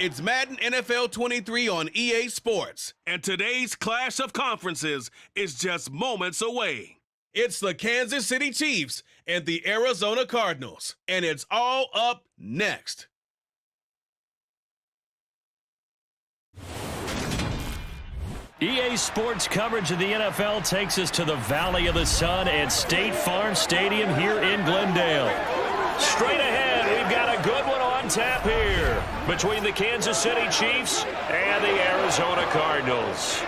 It's Madden NFL 23 on EA Sports, and today's clash of conferences is just moments away. It's the Kansas City Chiefs and the Arizona Cardinals, and it's all up next. EA Sports coverage of the NFL takes us to the Valley of the Sun at State Farm Stadium here in Glendale. Straight ahead, we've got a good one on tap here between the Kansas City Chiefs and the Arizona Cardinals.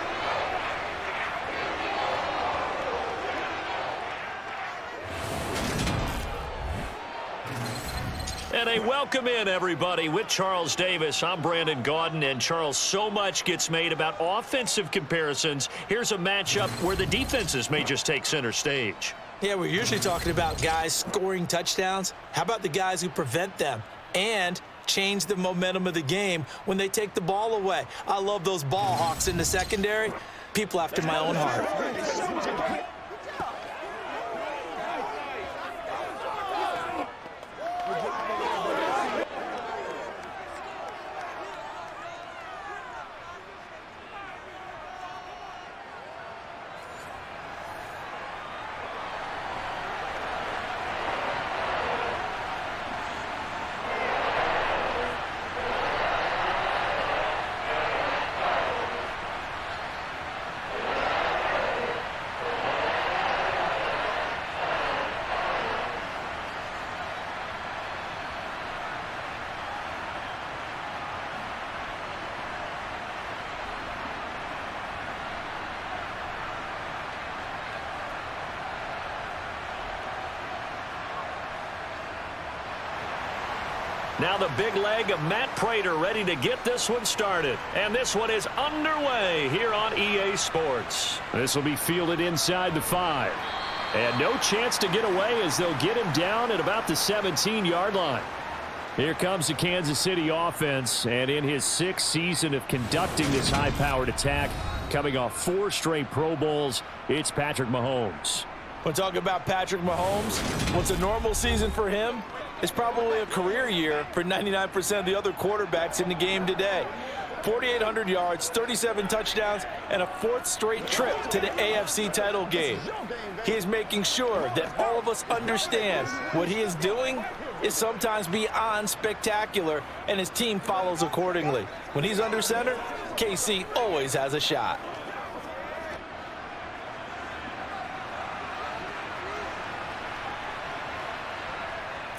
And a welcome in, everybody, with Charles Davis. I'm Brandon Gaudin, and Charles, so much gets made about offensive comparisons. Here's a matchup where the defenses may just take center stage. Yeah, we're usually talking about guys scoring touchdowns. How about the guys who prevent them and change the momentum of the game when they take the ball away? I love those ball hawks in the secondary. People after my own heart. Now the big leg of Matt Prater ready to get this one started. And this one is underway here on EA Sports. This will be fielded inside the 5. And no chance to get away as they'll get him down at about the 17-yard line. Here comes the Kansas City offense. And in his 6th season of conducting this high-powered attack, coming off 4 straight Pro Bowls, it's Patrick Mahomes. When talking about Patrick Mahomes, what's a normal season for him is probably a career year for 99% of the other quarterbacks in the game today. 4,800 yards, 37 touchdowns, and a 4th straight trip to the AFC title game. He is making sure that all of us understand what he is doing is sometimes beyond spectacular, and his team follows accordingly. When he's under center, KC always has a shot.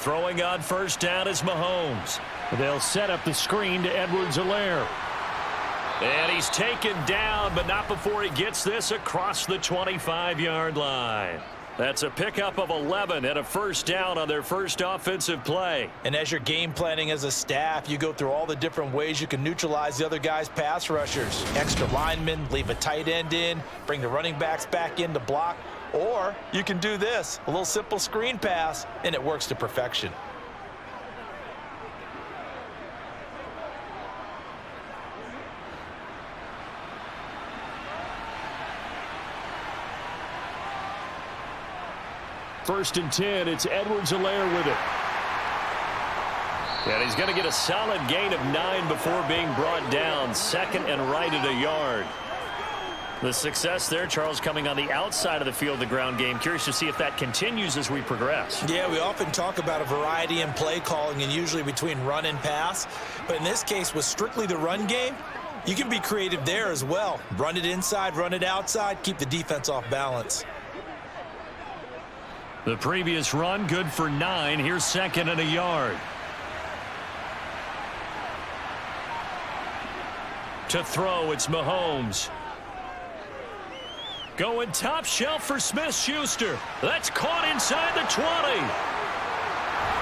Throwing on first down is Mahomes. They'll set up the screen to Edwards-Helaire. And he's taken down, but not before he gets this across the 25-yard line. That's a pickup of 11 and a first down on their first offensive play. And as you're game planning as a staff, you go through all the different ways you can neutralize the other guy's pass rushers. Extra linemen, leave a tight end in, bring the running backs back in to block. Or you can do this, a little simple screen pass, and it works to perfection. First and 10, it's Edwards-Helaire with it. And he's going to get a solid gain of 9 before being brought down. Second and right at a yard. The success there, Charles, coming on the outside of the field, the ground game. Curious to see if that continues as we progress. Yeah, we often talk about a variety in play calling and usually between run and pass. But in this case, with strictly the run game, you can be creative there as well. Run it inside, run it outside, keep the defense off balance. The previous run, good for 9. Here's second and a yard. To throw, it's Mahomes. Going top shelf for Smith-Schuster. That's caught inside the 20.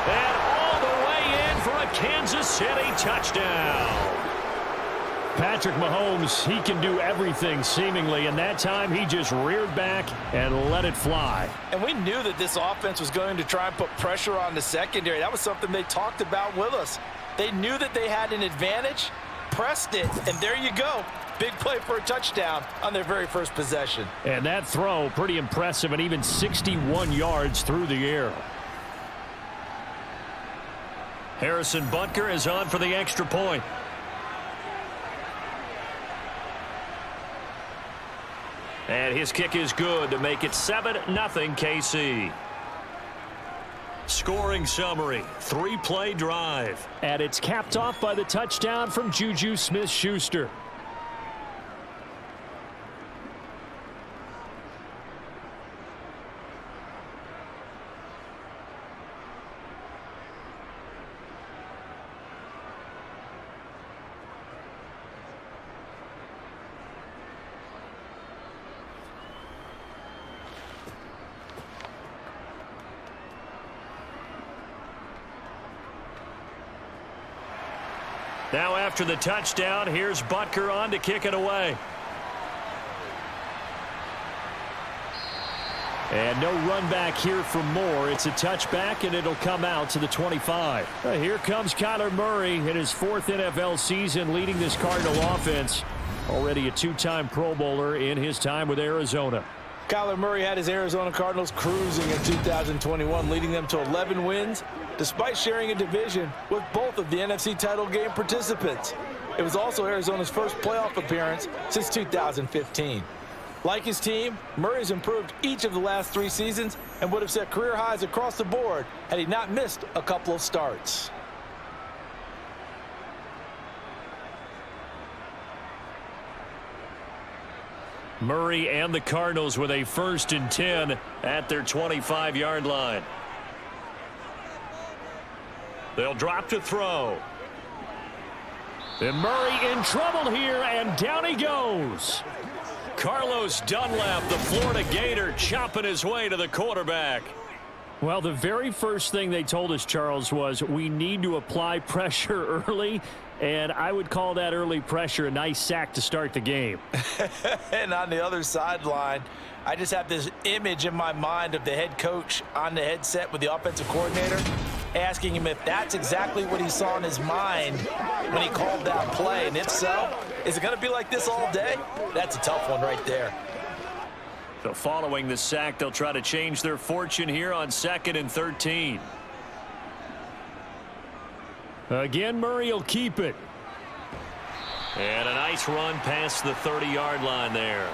And all the way in for a Kansas City touchdown. Patrick Mahomes, he can do everything seemingly, and that time he just reared back and let it fly. And we knew that this offense was going to try and put pressure on the secondary. That was something they talked about with us. They knew that they had an advantage, pressed it, and there you go. Big play for a touchdown on their very first possession. And that throw, pretty impressive, and even 61 yards through the air. Harrison Butker is on for the extra point. And his kick is good to make it 7-0 KC. Scoring summary, 3-play drive. And it's capped off by the touchdown from Juju Smith-Schuster. Now after the touchdown, here's Butker on to kick it away. And no run back here for Moore. It's a touchback, and it'll come out to the 25. Here comes Kyler Murray in his 4th NFL season leading this Cardinal offense. Already a 2-time Pro Bowler in his time with Arizona. Kyler Murray had his Arizona Cardinals cruising in 2021, leading them to 11 wins, despite sharing a division with both of the NFC title game participants. It was also Arizona's first playoff appearance since 2015. Like his team, Murray's improved each of the last 3 seasons and would have set career highs across the board had he not missed a couple of starts. Murray and the Cardinals with a 1st and 10 at their 25-yard line. They'll drop to throw. And Murray in trouble here, and down he goes. Carlos Dunlap, the Florida Gator, chopping his way to the quarterback. Well, the very first thing they told us, Charles, was we need to apply pressure early, and I would call that early pressure a nice sack to start the game. And on the other sideline, I just have this image in my mind of the head coach on the headset with the offensive coordinator asking him if that's exactly what he saw in his mind when he called that play. And if so, is it going to be like this all day? That's a tough one right there. So following the sack, they'll try to change their fortune here on 2nd and 13. Again, Murray will keep it. And a nice run past the 30-yard line there.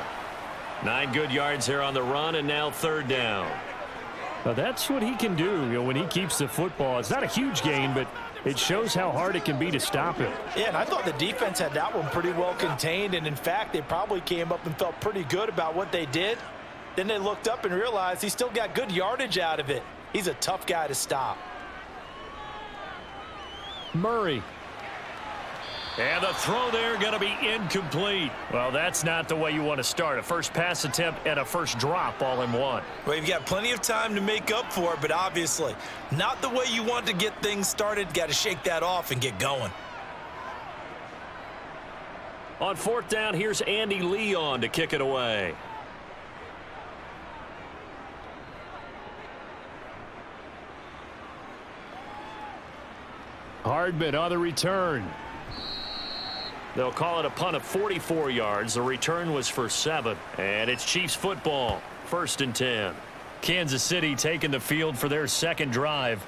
9 good yards here on the run, and now 3rd down. Now that's what he can do, when he keeps the football. It's not a huge gain, but it shows how hard it can be to stop him. Yeah, and I thought the defense had that one pretty well contained, and in fact, they probably came up and felt pretty good about what they did. Then they looked up and realized he still got good yardage out of it. He's a tough guy to stop. Murray. And the throw there going to be incomplete. Well, that's not the way you want to start. A first pass attempt and a first drop all in one. Well, you've got plenty of time to make up for it, but obviously not the way you want to get things started. Got to shake that off and get going. On 4th down, here's Andy Lee on to kick it away. Hardman on the return. They'll call it a punt of 44 yards. The return was for 7. And it's Chiefs football. 1st and 10. Kansas City taking the field for their 2nd drive.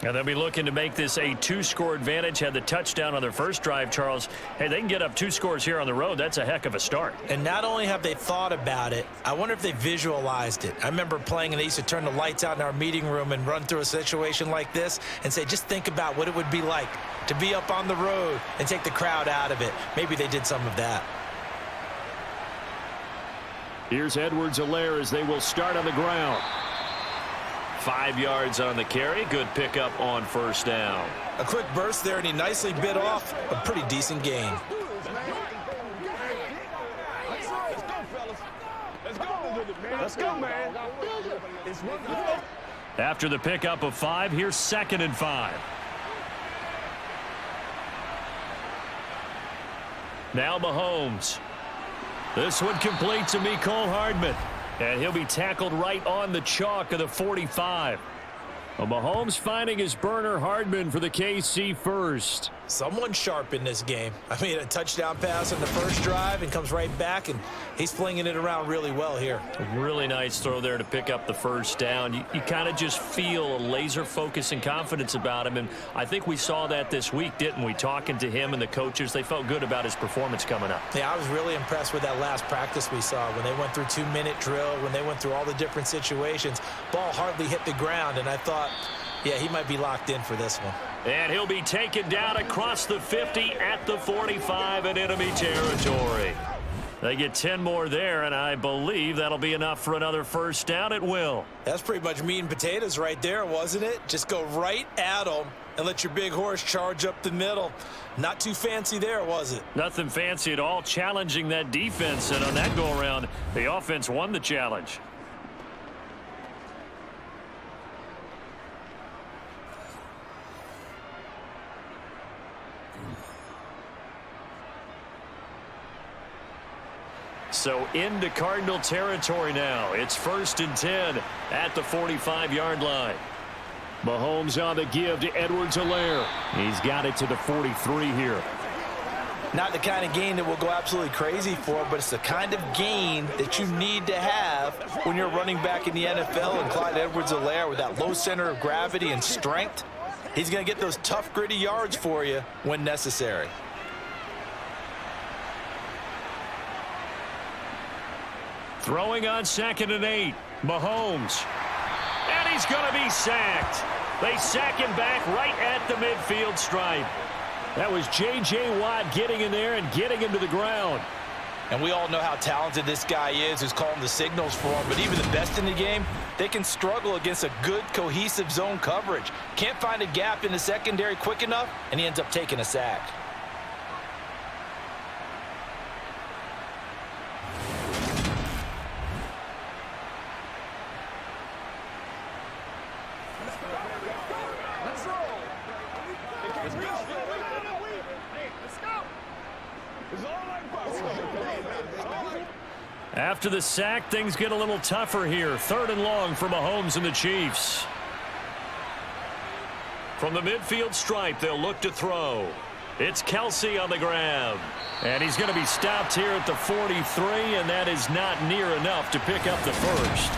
And they'll be looking to make this a 2-score advantage. Had the touchdown on their first drive, Charles. Hey, they can get up 2 scores here on the road. That's a heck of a start. And not only have they thought about it, I wonder if they visualized it. I remember playing and they used to turn the lights out in our meeting room and run through a situation like this and say, just think about what it would be like to be up on the road and take the crowd out of it. Maybe they did some of that. Here's Edwards-Helaire as they will start on the ground. 5 yards on the carry. Good pickup on 1st down. A quick burst there, and he nicely bit off a pretty decent gain. Let's go, man. After the pickup of 5, here's 2nd and 5. Now Mahomes. This one complete to Mecole Hardman. And he'll be tackled right on the chalk of the 45. Well, Mahomes finding his burner Hardman for the KC first. Someone sharp in this game. I mean, a touchdown pass on the first drive and comes right back and He's flinging it around really well here. A really nice throw there to pick up the first down. You kind of just feel a laser focus and confidence about him, and I think we saw that this week, didn't we? Talking to him and the coaches, they felt good about his performance coming up. Yeah, I was really impressed with that last practice we saw when they went through 2-minute drill, when they went through all the different situations. Ball hardly hit the ground, and I thought, yeah, he might be locked in for this one. And he'll be taken down across the 50 at the 45 in enemy territory. They get 10 more there, and I believe that'll be enough for another first down at will. That's pretty much meat and potatoes right there, wasn't it? Just go right at them and let your big horse charge up the middle. Not too fancy there, was it? Nothing fancy at all, challenging that defense, and on that go-around, the offense won the challenge. So into Cardinal territory now. It's 1st and 10 at the 45-yard line. Mahomes on the give to Edwards-Helaire. He's got it to the 43 here. Not the kind of gain that we'll go absolutely crazy for, but it's the kind of gain that you need to have when you're running back in the NFL. And Clyde Edwards-Helaire, with that low center of gravity and strength, he's going to get those tough, gritty yards for you when necessary. Throwing on 2nd and 8. Mahomes. And he's going to be sacked. They sack him back right at the midfield stripe. That was J.J. Watt getting in there and getting him to the ground. And we all know how talented this guy is who's calling the signals for him. But even the best in the game, they can struggle against a good, cohesive zone coverage. Can't find a gap in the secondary quick enough, and he ends up taking a sack. After the sack, things get a little tougher here. 3rd and long for Mahomes and the Chiefs. From the midfield stripe, they'll look to throw. It's Kelsey on the grab. And he's going to be stopped here at the 43, and that is not near enough to pick up the first.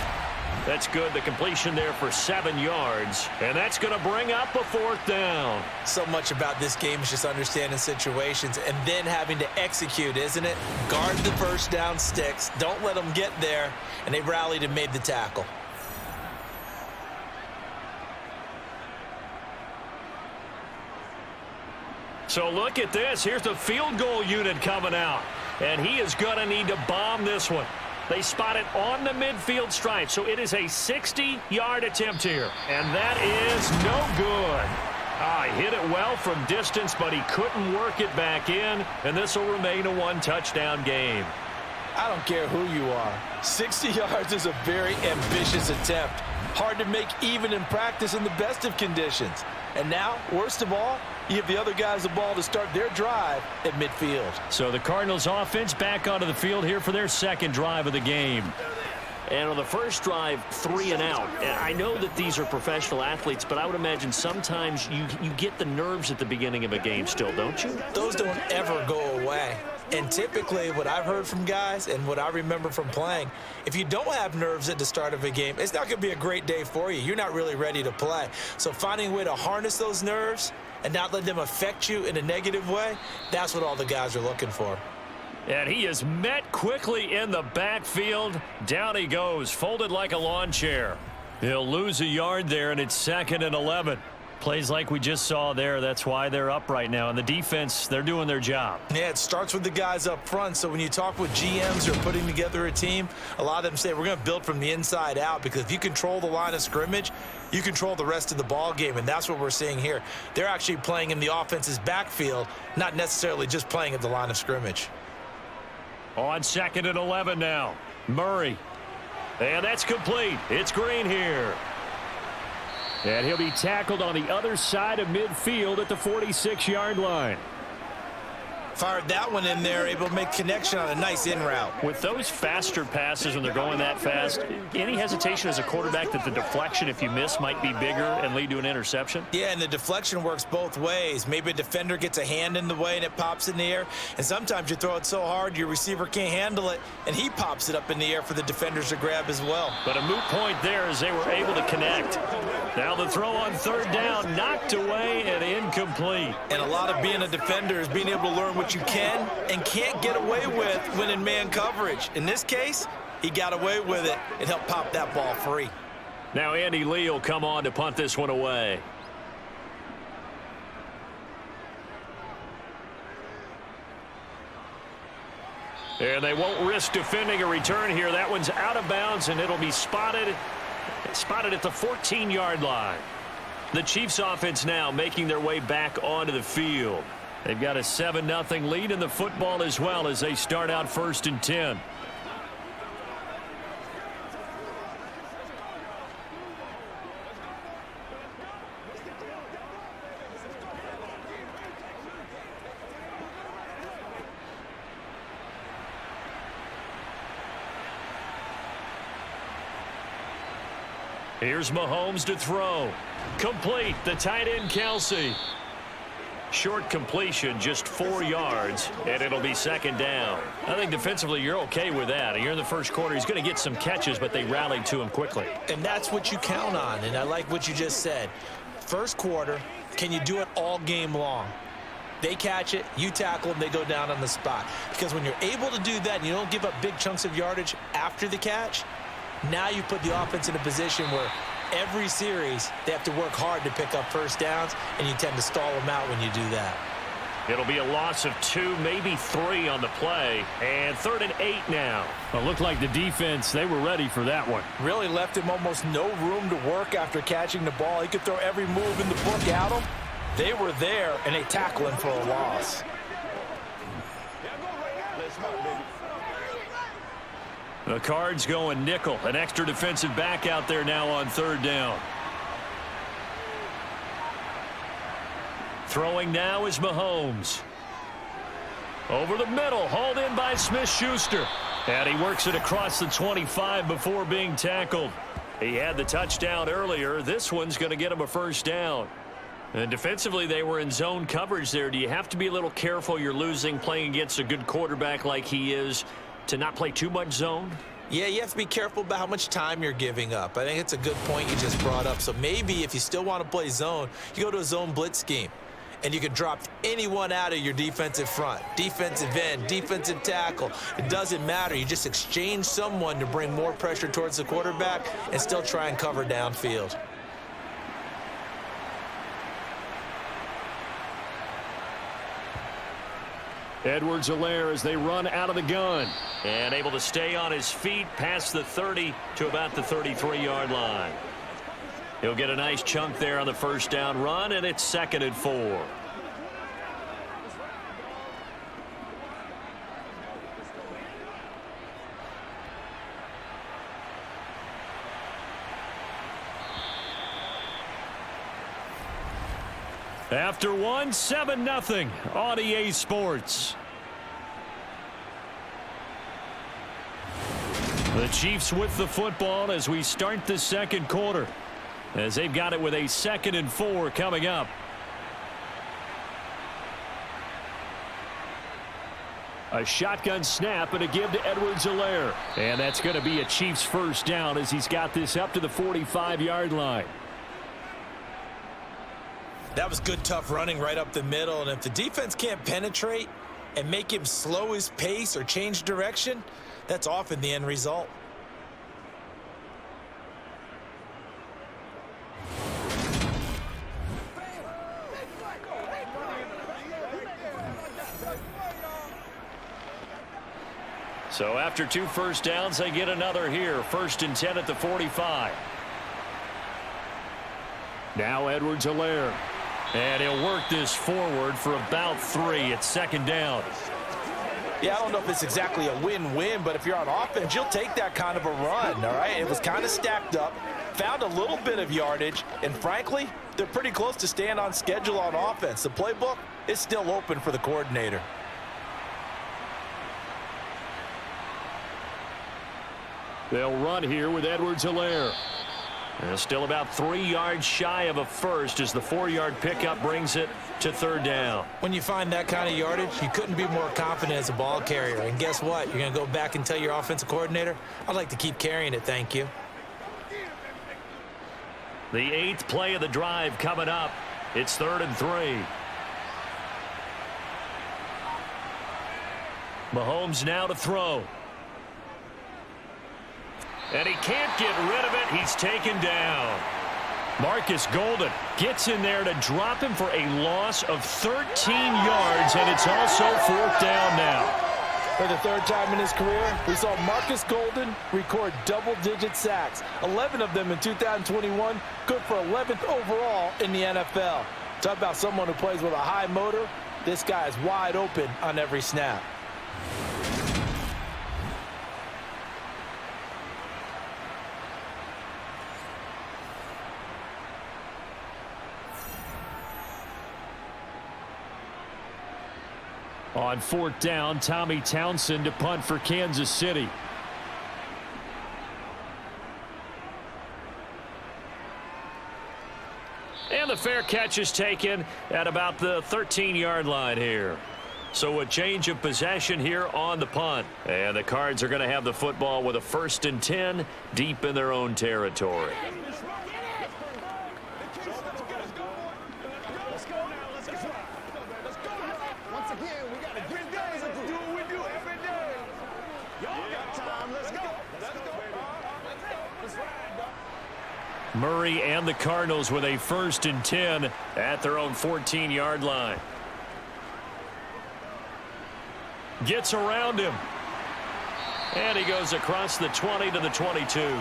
That's good. The completion there for 7 yards. And that's going to bring up a 4th down. So much about this game is just understanding situations and then having to execute, isn't it? Guard the first down sticks. Don't let them get there. And they rallied and made the tackle. So look at this. Here's the field goal unit coming out. And he is going to need to bomb this one. They spot it on the midfield stripe, so it is a 60-yard attempt here. And that is no good. He hit it well from distance, but he couldn't work it back in, and this will remain a 1-touchdown game. I don't care who you are. 60 yards is a very ambitious attempt. Hard to make even in practice in the best of conditions. And now, worst of all, you give the other guys the ball to start their drive at midfield. So the Cardinals offense back onto the field here for their 2nd drive of the game. And on the first drive, 3 and out. And I know that these are professional athletes, but I would imagine sometimes you get the nerves at the beginning of a game still, don't you? Those don't ever go away. And typically what I've heard from guys and what I remember from playing, if you don't have nerves at the start of a game, it's not going to be a great day for you. You're not really ready to play. So finding a way to harness those nerves and not let them affect you in a negative way, that's what all the guys are looking for. And he is met quickly in the backfield. Down he goes, folded like a lawn chair. He'll lose a yard there, and it's 2nd and 11. Plays like we just saw there. That's why they're up right now. And the defense, they're doing their job. Yeah, it starts with the guys up front. So when you talk with GMs who are putting together a team, a lot of them say we're going to build from the inside out, because if you control the line of scrimmage, you control the rest of the ball game, and that's what we're seeing here. They're actually playing in the offense's backfield, not necessarily just playing at the line of scrimmage. On 2nd and 11 now. Murray. And that's complete. It's Green here. And he'll be tackled on the other side of midfield at the 46-yard line. Fired that one in there, able to make connection on a nice in route. With those faster passes when they're going that fast, any hesitation as a quarterback that the deflection, if you miss, might be bigger and lead to an interception? Yeah, and the deflection works both ways. Maybe a defender gets a hand in the way and it pops in the air, and sometimes you throw it so hard your receiver can't handle it, and he pops it up in the air for the defenders to grab as well. But a moot point there as they were able to connect. Now the throw on third down, knocked away and incomplete. And a lot of being a defender is being able to learn what you can and can't get away with when in man coverage. In this case, he got away with it and helped pop that ball free. Now Andy Lee will come on to punt this one away. And they won't risk defending a return here. That one's out of bounds, and it'll be spotted at the 14-yard line. The Chiefs offense now making their way back onto the field. They've got a 7-0 lead in the football as well as they start out 1st and 10. Here's Mahomes to throw. Complete. The tight end, Kelsey. Short completion, just 4 yards, and it'll be 2nd down. I think defensively you're okay with that. You're in the first quarter. He's going to get some catches, but they rallied to him quickly. And that's what you count on, and I like what you just said. First quarter, can you do it all game long? They catch it, you tackle them, they go down on the spot. Because when you're able to do that and you don't give up big chunks of yardage after the catch, now you put the offense in a position where every series they have to work hard to pick up first downs, and you tend to stall them out when you do that. It'll be a loss of 2, maybe 3 on the play, and 3rd and 8 now. Well, it looked like the defense, they were ready for that one. Really left him almost no room to work after catching the ball. He could throw every move in the book at him. They were there, and they tackle him for a loss. The Cards going nickel. An extra defensive back out there now on 3rd down. Throwing now is Mahomes. Over the middle, hauled in by Smith-Schuster. And he works it across the 25 before being tackled. He had the touchdown earlier. This one's going to get him a 1st down. And defensively, they were in zone coverage there. Do you have to be a little careful? You're losing, playing against a good quarterback like he is, to not play too much zone? Yeah, you have to be careful about how much time you're giving up. I think it's a good point you just brought up. So maybe if you still want to play zone, you go to a zone blitz scheme. And you can drop anyone out of your defensive front. Defensive end, defensive tackle. It doesn't matter. You just exchange someone to bring more pressure towards the quarterback and still try and cover downfield. Edwards-Helaire as they run out of the gun. And able to stay on his feet past the 30 to about the 33-yard line. He'll get a nice chunk there on the 1st down run, and it's 2nd and 4. After one, 7-0 on EA Sports. The Chiefs with the football as we start the 2nd quarter, as they've got it with a 2nd and 4 coming up. A shotgun snap and a give to Edwards-Helaire. And that's going to be a Chiefs 1st down as he's got this up to the 45-yard line. That was good, tough running right up the middle. And if the defense can't penetrate and make him slow his pace or change direction, that's often the end result. So after 2 1st downs, they get another here. 1st and 10 at the 45. Now Edwards-Helaire. And he'll work this forward for about 3. It's 2nd down. Yeah, I don't know if it's exactly a win-win, but if you're on offense, you'll take that kind of a run, all right? It was kind of stacked up, found a little bit of yardage, and frankly, they're pretty close to staying on schedule on offense. The playbook is still open for the coordinator. They'll run here with Edwards-Helaire. And still about 3 yards shy of a first as the 4-yard pickup brings it to third down. When you find that kind of yardage, you couldn't be more confident as a ball carrier. And guess what? You're going to go back and tell your offensive coordinator, I'd like to keep carrying it, thank you. The 8th play of the drive coming up. It's 3rd and 3. Mahomes now to throw. And he can't get rid of it. He's taken down. Marcus Golden gets in there to drop him for a loss of 13 yards, and it's also 4th down now. For the 3rd time in his career, we saw Marcus Golden record double-digit sacks. 11 of them in 2021, good for 11th overall in the NFL. Talk about someone who plays with a high motor. This guy is wide open on every snap. On 4th down, Tommy Townsend to punt for Kansas City. And the fair catch is taken at about the 13-yard line here. So a change of possession here on the punt. And the Cards are going to have the football with a 1st and 10 deep in their own territory. Murray and the Cardinals with a 1st and 10 at their own 14-yard line. Gets around him. And he goes across the 20 to the 22.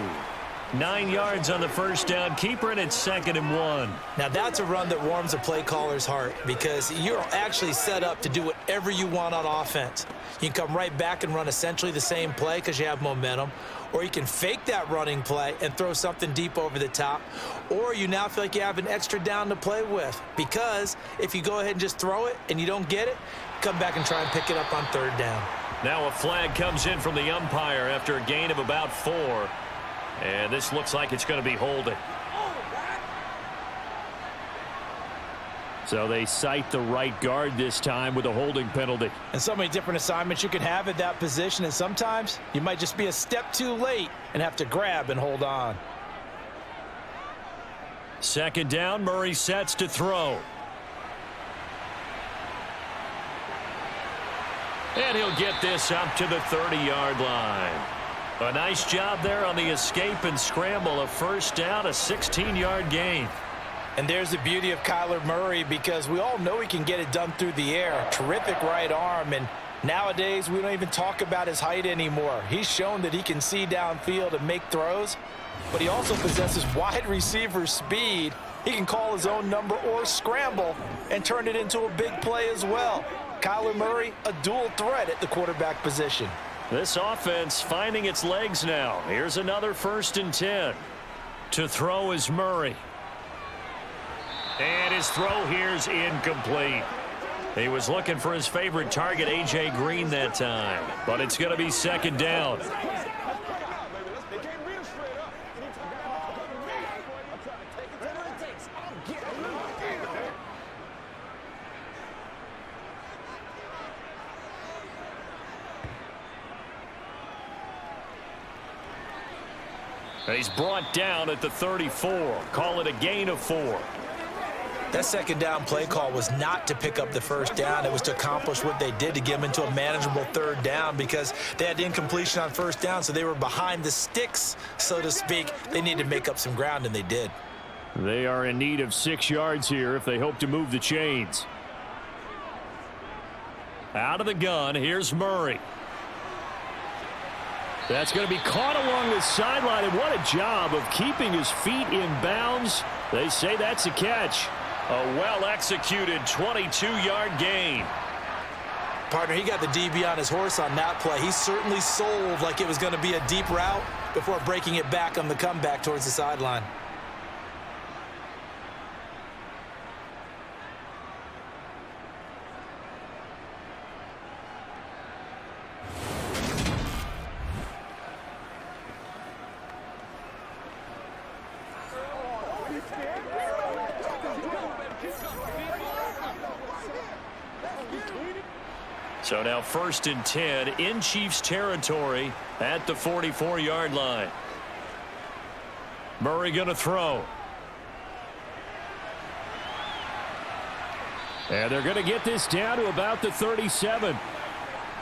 9 yards on the 1st down. Keeper, and it's 2nd and 1. Now that's a run that warms a play caller's heart because you're actually set up to do whatever you want on offense. You can come right back and run essentially the same play because you have momentum, or you can fake that running play and throw something deep over the top, or you now feel like you have an extra down to play with because if you go ahead and just throw it and you don't get it, come back and try and pick it up on 3rd down. Now a flag comes in from the umpire after a gain of about 4. And this looks like it's going to be holding. So they cite the right guard this time with a holding penalty. And so many different assignments you can have at that position, and sometimes you might just be a step too late and have to grab and hold on. 2nd down, Murray sets to throw. And he'll get this up to the 30-yard line. A nice job there on the escape and scramble. A 1st down, a 16-yard gain. And there's the beauty of Kyler Murray because we all know he can get it done through the air. Terrific right arm, and nowadays we don't even talk about his height anymore. He's shown that he can see downfield and make throws, but he also possesses wide receiver speed. He can call his own number or scramble and turn it into a big play as well. Kyler Murray, a dual threat at the quarterback position. This offense finding its legs now. Here's another 1st and 10. To throw is Murray. And his throw here's incomplete. He was looking for his favorite target, A.J. Green, that time. But it's going to be 2nd down. And he's brought down at the 34. Call it a gain of 4. That 2nd down play call was not to pick up the 1st down. It was to accomplish what they did to get them into a manageable 3rd down because they had incompletion on 1st down, so they were behind the sticks, so to speak. They needed to make up some ground, and they did. They are in need of 6 yards here if they hope to move the chains. Out of the gun, here's Murray. That's going to be caught along the sideline, and what a job of keeping his feet in bounds. They say that's a catch. A well-executed 22-yard gain. Partner, he got the DB on his horse on that play. He certainly sold like it was going to be a deep route before breaking it back on the comeback towards the sideline. So now 1st and 10 in Chiefs territory at the 44-yard line. Murray going to throw. And they're going to get this down to about the 37.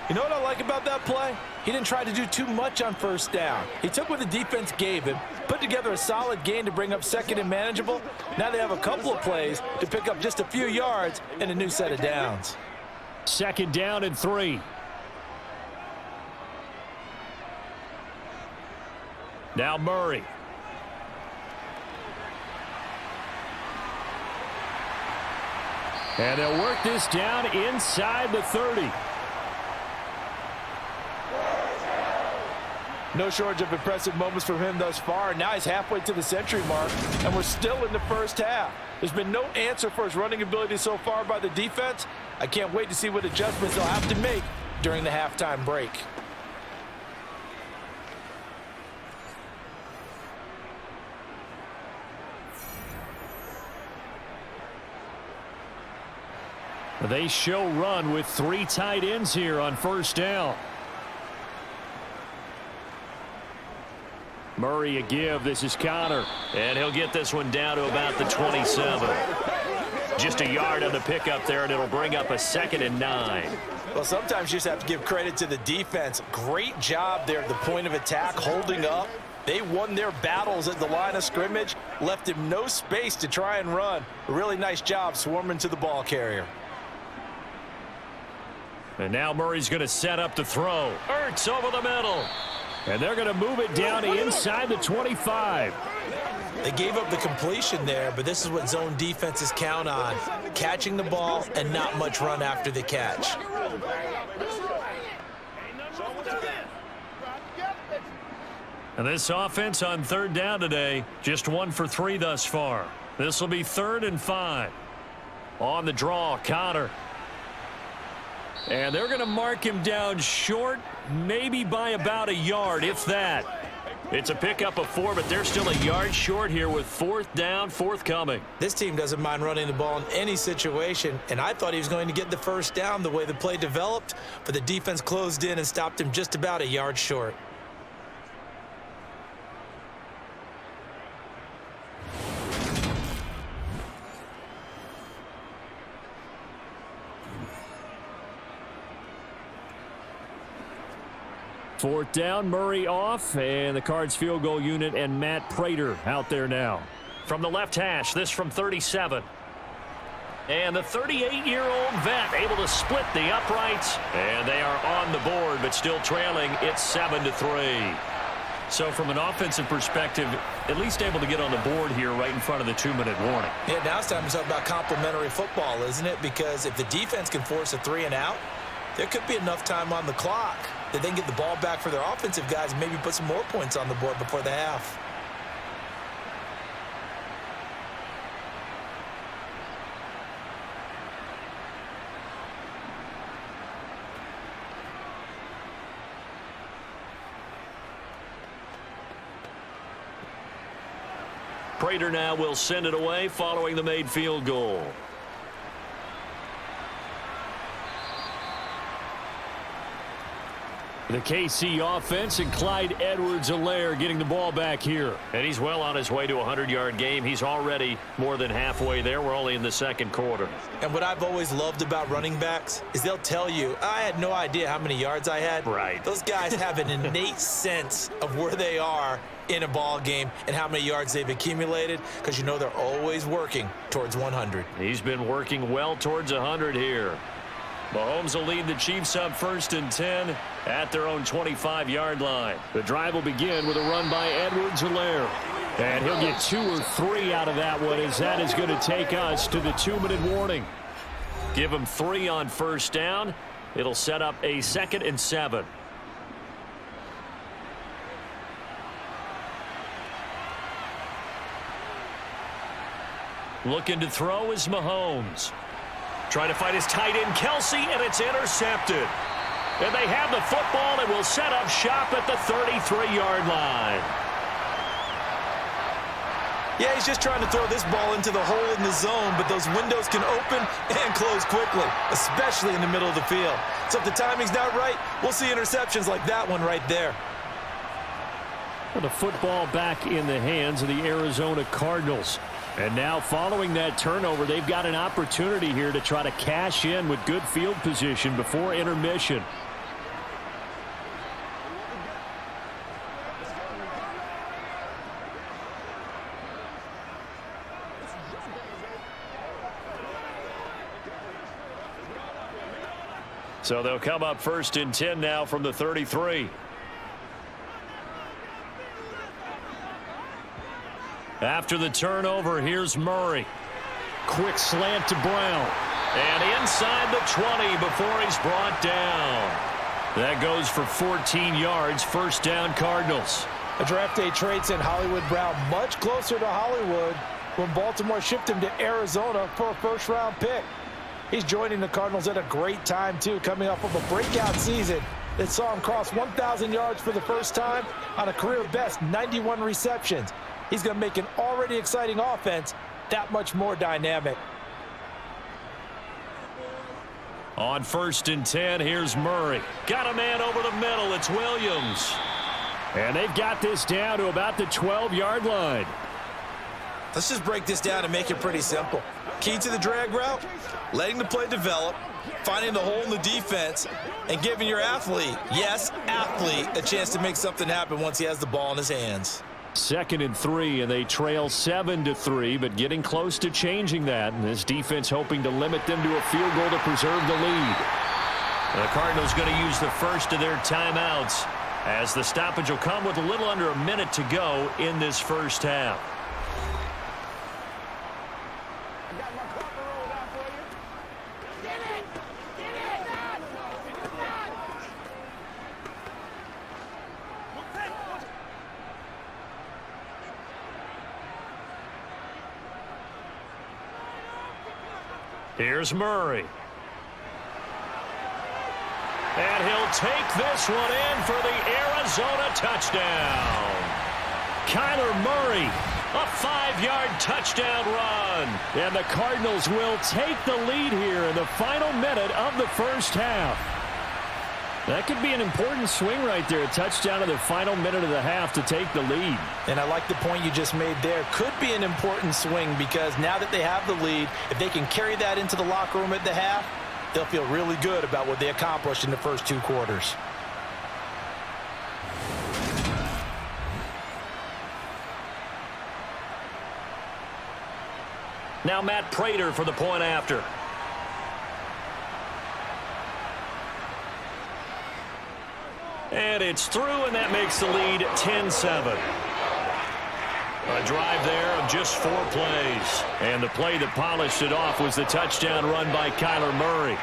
You know what I like about that play? He didn't try to do too much on 1st down. He took what the defense gave him, put together a solid gain to bring up 2nd and manageable. Now they have a couple of plays to pick up just a few yards and a new set of downs. 2nd down and 3. Now Murray. And they'll work this down inside the 30. No shortage of impressive moments from him thus far. Now he's halfway to the century mark, and we're still in the 1st half. There's been no answer for his running ability so far by the defense. I can't wait to see what adjustments they'll have to make during the halftime break. They show run with 3 tight ends here on 1st down. Murray a give. This is Connor. And he'll get this one down to about the 27. Just a yard on the pickup there, and it'll bring up a 2nd and 9. Well, sometimes you just have to give credit to the defense. Great job there at the point of attack, holding up. They won their battles at the line of scrimmage, left him no space to try and run. A really nice job swarming to the ball carrier. And now Murray's going to set up the throw. Ertz over the middle. And they're going to move it down inside the 25. They gave up the completion there, but this is what zone defenses count on. Catching the ball and not much run after the catch. And this offense on 3rd down today, just 1 for 3 thus far. This will be 3rd and 5. On the draw, Connor. And they're going to mark him down short, maybe by about a yard, if that. It's a pickup of 4, but they're still a yard short here with 4th down forthcoming. This team doesn't mind running the ball in any situation, and I thought he was going to get the 1st down the way the play developed, but the defense closed in and stopped him just about a yard short. Fourth down, Murray off, and the Cards field goal unit and Matt Prater out there now. From the left hash, this from 37. And the 38-year-old vet able to split the uprights. And they are on the board, but still trailing. It's 7-3. So from an offensive perspective, at least able to get on the board here right in front of the 2-minute warning. Yeah, now it's time to talk about complementary football, isn't it? Because if the defense can force a 3 and out, there could be enough time on the clock that they can get the ball back for their offensive guys and maybe put some more points on the board before the half. Prater now will send it away following the made field goal. The KC offense and Clyde Edwards-Helaire getting the ball back here. And he's well on his way to a 100-yard game. He's already more than halfway there. We're only in the second quarter. And what I've always loved about running backs is they'll tell you, I had no idea how many yards I had. Right. Those guys have an innate sense of where they are in a ball game and how many yards they've accumulated, because you know they're always working towards 100. He's been working well towards 100 here. Mahomes will lead the Chiefs up 1st and 10 at their own 25-yard line. The drive will begin with a run by Edwards-Helaire. And he'll get 2 or 3 out of that one, as that is going to take us to the 2-minute warning. Give him 3 on 1st down. It'll set up a 2nd and 7. Looking to throw is Mahomes. Trying to find his tight end, Kelsey, and it's intercepted. And they have the football and will set up shop at the 33-yard line. Yeah, he's just trying to throw this ball into the hole in the zone, but those windows can open and close quickly, especially in the middle of the field. So if the timing's not right, we'll see interceptions like that one right there. Well, the football back in the hands of the Arizona Cardinals. And now following that turnover, they've got an opportunity here to try to cash in with good field position before intermission. So they'll come up 1st and 10 now from the 33. After the turnover, here's Murray. Quick slant to Brown. And inside the 20 before he's brought down. That goes for 14 yards, 1st down Cardinals. A draft day trade sent Hollywood Brown much closer to Hollywood when Baltimore shipped him to Arizona for a 1st-round pick. He's joining the Cardinals at a great time, too, coming off of a breakout season that saw him cross 1,000 yards for the first time on a career-best 91 receptions. He's going to make an already exciting offense that much more dynamic. On 1st and 10, here's Murray. Got a man over the middle. It's Williams. And they've got this down to about the 12-yard line. Let's just break this down and make it pretty simple. Key to the drag route, letting the play develop, finding the hole in the defense, and giving your athlete, yes, athlete, a chance to make something happen once he has the ball in his hands. 2nd and 3, and they trail 7-3, but getting close to changing that. And this defense hoping to limit them to a field goal to preserve the lead. The Cardinals going to use the first of their timeouts as the stoppage will come with a little under a minute to go in this 1st half. Here's Murray. And he'll take this one in for the Arizona touchdown. Kyler Murray, a 5-yard touchdown run. And the Cardinals will take the lead here in the final minute of the 1st half. That could be an important swing right there. A touchdown in the final minute of the half to take the lead. And I like the point you just made there. Could be an important swing because now that they have the lead, if they can carry that into the locker room at the half, they'll feel really good about what they accomplished in the first 2 quarters. Now Matt Prater for the point after. And it's through, and that makes the lead 10-7. A drive there of just 4 plays. And the play that polished it off was the touchdown run by Kyler Murray.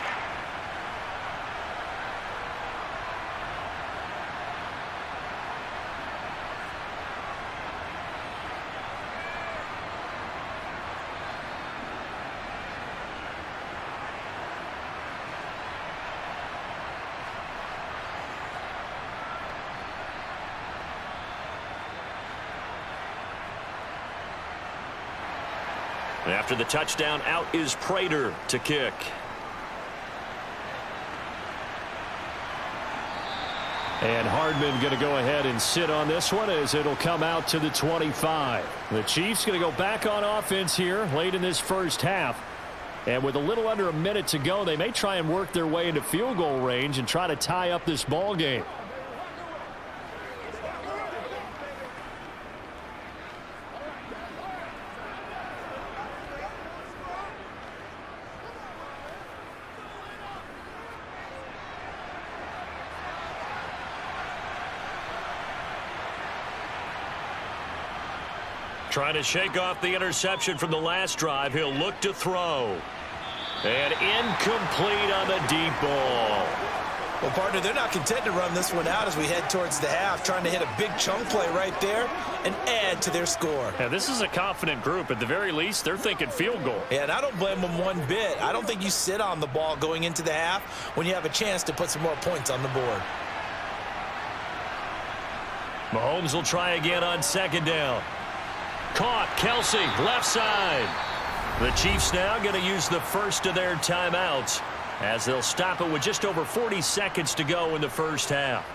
After the touchdown, out is Prater to kick. And Hardman going to go ahead and sit on this one as it'll come out to the 25. The Chiefs going to go back on offense here late in this 1st half. And with a little under a minute to go, they may try and work their way into field goal range and try to tie up this ball game. Trying to shake off the interception from the last drive. He'll look to throw. And incomplete on the deep ball. Well, partner, they're not content to run this one out as we head towards the half, trying to hit a big chunk play right there and add to their score. Yeah, this is a confident group. At the very least, they're thinking field goal. Yeah, and I don't blame them one bit. I don't think you sit on the ball going into the half when you have a chance to put some more points on the board. Mahomes will try again on 2nd down. caught. Kelsey, left side. The Chiefs now going to use the first of their timeouts as they'll stop it with just over 40 seconds to go in the first half.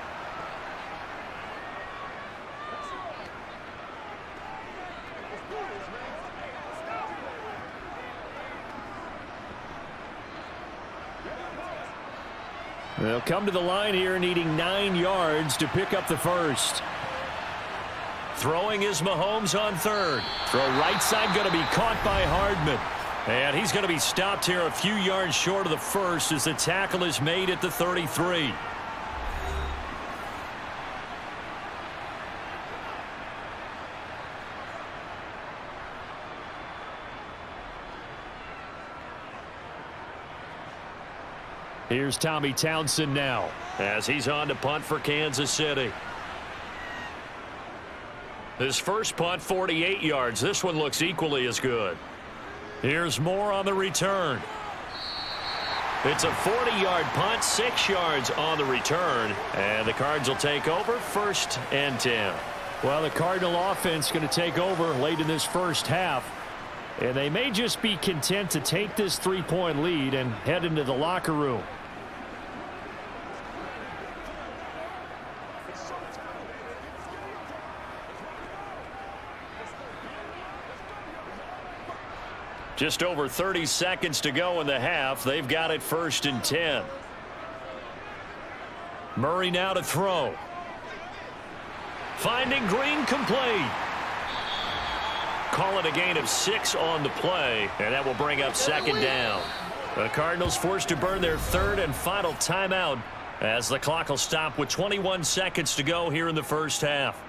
They'll come to the line here needing 9 yards to pick up the first. Throwing is Mahomes on third. Throw right side going to be caught by Hardman. And he's going to be stopped here a few yards short of the first as the tackle is made at the 33. Here's Tommy Townsend now as he's on to punt for Kansas City. His first punt, 48 yards. This one looks equally as good. Here's Moore on the return. It's a 40-yard punt, 6 yards on the return. And the Cards will take over, 1st and 10. Well, the Cardinal offense going to take over late in this first half. And they may just be content to take this 3-point lead and head into the locker room. Just over 30 seconds to go in the half. They've got it 1st and 10. Murray now to throw. Finding Green complete. Call it a gain of 6 on the play, and that will bring up 2nd down. The Cardinals forced to burn their 3rd and final timeout as the clock will stop with 21 seconds to go here in the first half.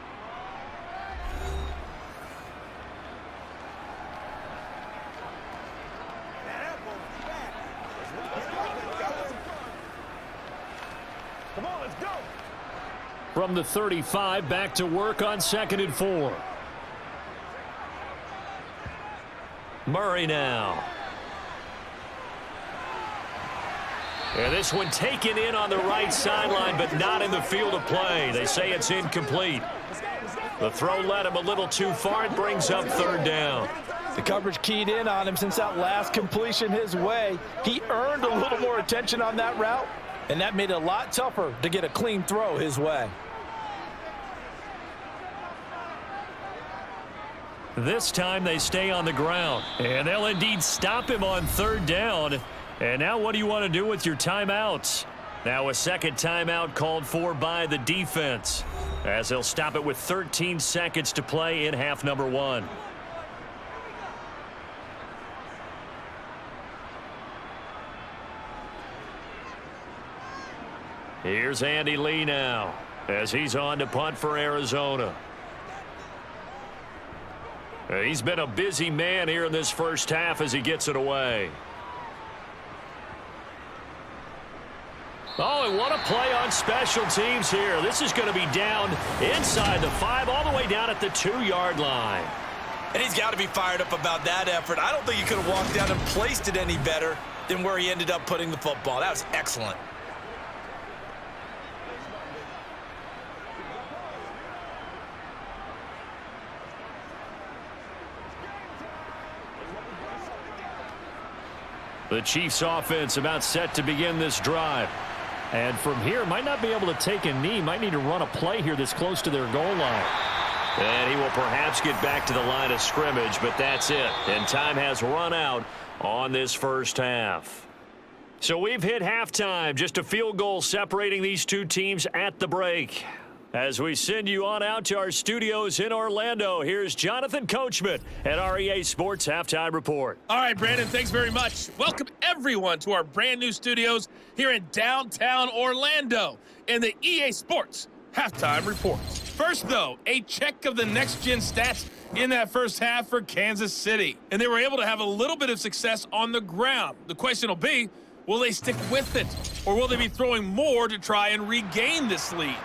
From the 35, back to work on 2nd and 4. Murray now. And this one taken in on the right sideline, but not in the field of play. They say it's incomplete. The throw led him a little too far. It brings up 3rd down. The coverage keyed in on him since that last completion his way. He earned a little more attention on that route, and that made it a lot tougher to get a clean throw his way. This time they stay on the ground, and they'll indeed stop him on 3rd down. And now what do you want to do with your timeouts? Now a 2nd timeout called for by the defense as they'll stop it with 13 seconds to play in half number 1. Here's Andy Lee now as he's on to punt for Arizona. He's been a busy man here in this first half as he gets it away. Oh, and what a play on special teams here. This is going to be down inside the 5 all the way down at the 2-yard line. And he's got to be fired up about that effort. I don't think he could have walked down and placed it any better than where he ended up putting the football. That was excellent. The Chiefs offense about set to begin this drive. And from here, might not be able to take a knee. Might need to run a play here this close to their goal line. And he will perhaps get back to the line of scrimmage, but that's it. And time has run out on this first half. So we've hit halftime. Just a field goal separating these two teams at the break. As we send you on out to our studios in Orlando, here's Jonathan Coachman at our EA Sports Halftime Report. All right, Brandon, thanks very much. Welcome, everyone, to our brand-new studios here in downtown Orlando in the EA Sports Halftime Report. First, though, a check of the next-gen stats in that first half for Kansas City. And they were able to have a little bit of success on the ground. The question will be, will they stick with it? Or will they be throwing more to try and regain this lead?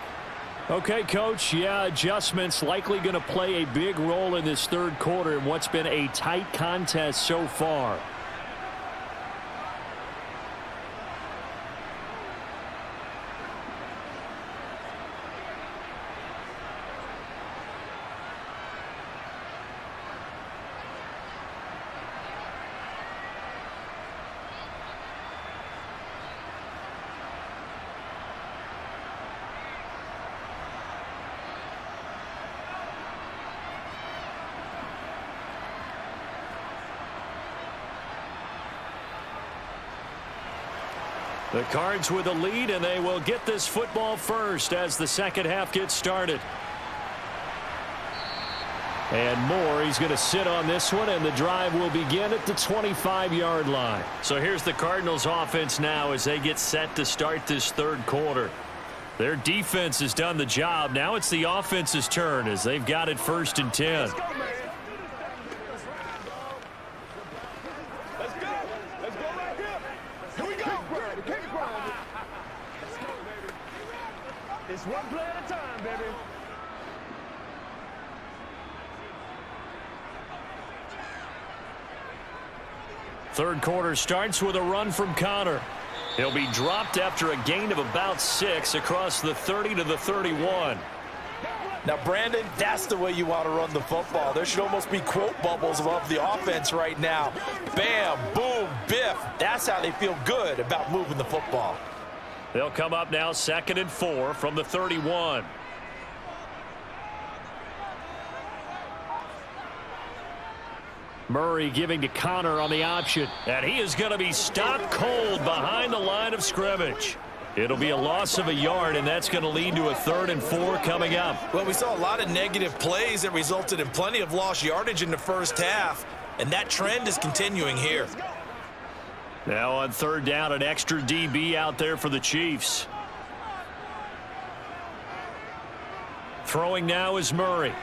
Okay, Coach, yeah, adjustments likely going to play a big role in this third quarter in what's been a tight contest so far. The Cards with a lead, and they will get this football first as the second half gets started. And Moore, he's going to sit on this one, and the drive will begin at the 25-yard line. So here's the Cardinals offense now as they get set to start this third quarter. Their defense has done the job. Now it's the offense's turn as they've got it 1st and 10. Let's go, man. Let's go. Let's go right here. Here we go. Keep grinding. Let's go, baby. It's one play at a time, baby. Third quarter starts with a run from Connor. He'll be dropped after a gain of about 6 across the 30 to the 31. Now, Brandon, that's the way you want to run the football. There should almost be quote bubbles above the offense right now. Bam, boom, biff. That's how they feel good about moving the football. They'll come up now 2nd and 4 from the 31. Murray giving to Connor on the option, and he is going to be stopped cold behind the line of scrimmage. It'll be a loss of a yard, and that's going to lead to a 3rd and 4 coming up. Well, we saw a lot of negative plays that resulted in plenty of lost yardage in the first half, and that trend is continuing here. Now on 3rd down, an extra DB out there for the Chiefs. Throwing now is Murray.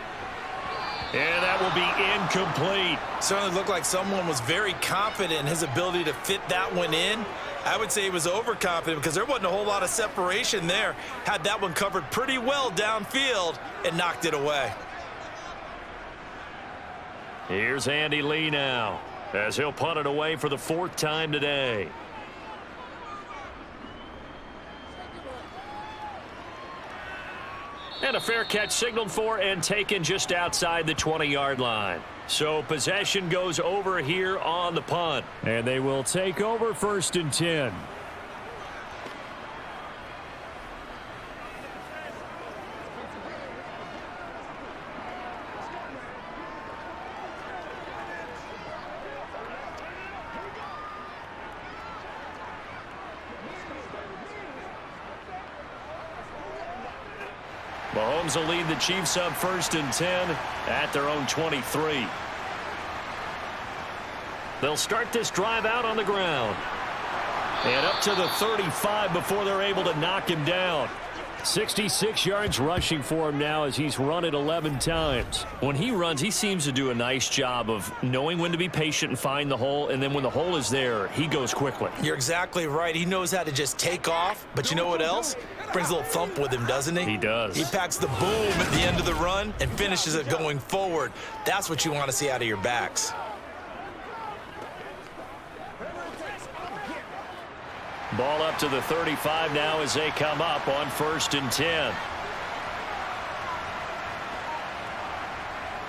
And that will be incomplete. Certainly looked like someone was very confident in his ability to fit that one in. I would say he was overconfident because there wasn't a whole lot of separation there. Had that one covered pretty well downfield and knocked it away. Here's Andy Lee now as he'll punt it away for the 4th time today. And a fair catch signaled for and taken just outside the 20-yard line. So possession goes over here on the punt. And they will take over 1st and 10. Mahomes will lead the Chiefs up 1st and 10 at their own 23. They'll start this drive out on the ground. And up to the 35 before they're able to knock him down. 66 yards rushing for him now as he's run it 11 times. When he runs, he seems to do a nice job of knowing when to be patient and find the hole, and then when the hole is there, he goes quickly. You're exactly right. He knows how to just take off, but you know what else? Brings a little thump with him, doesn't he? He does. He packs the boom at the end of the run and finishes it going forward. That's what you want to see out of your backs. Ball up to the 35 now as they come up on 1st and 10.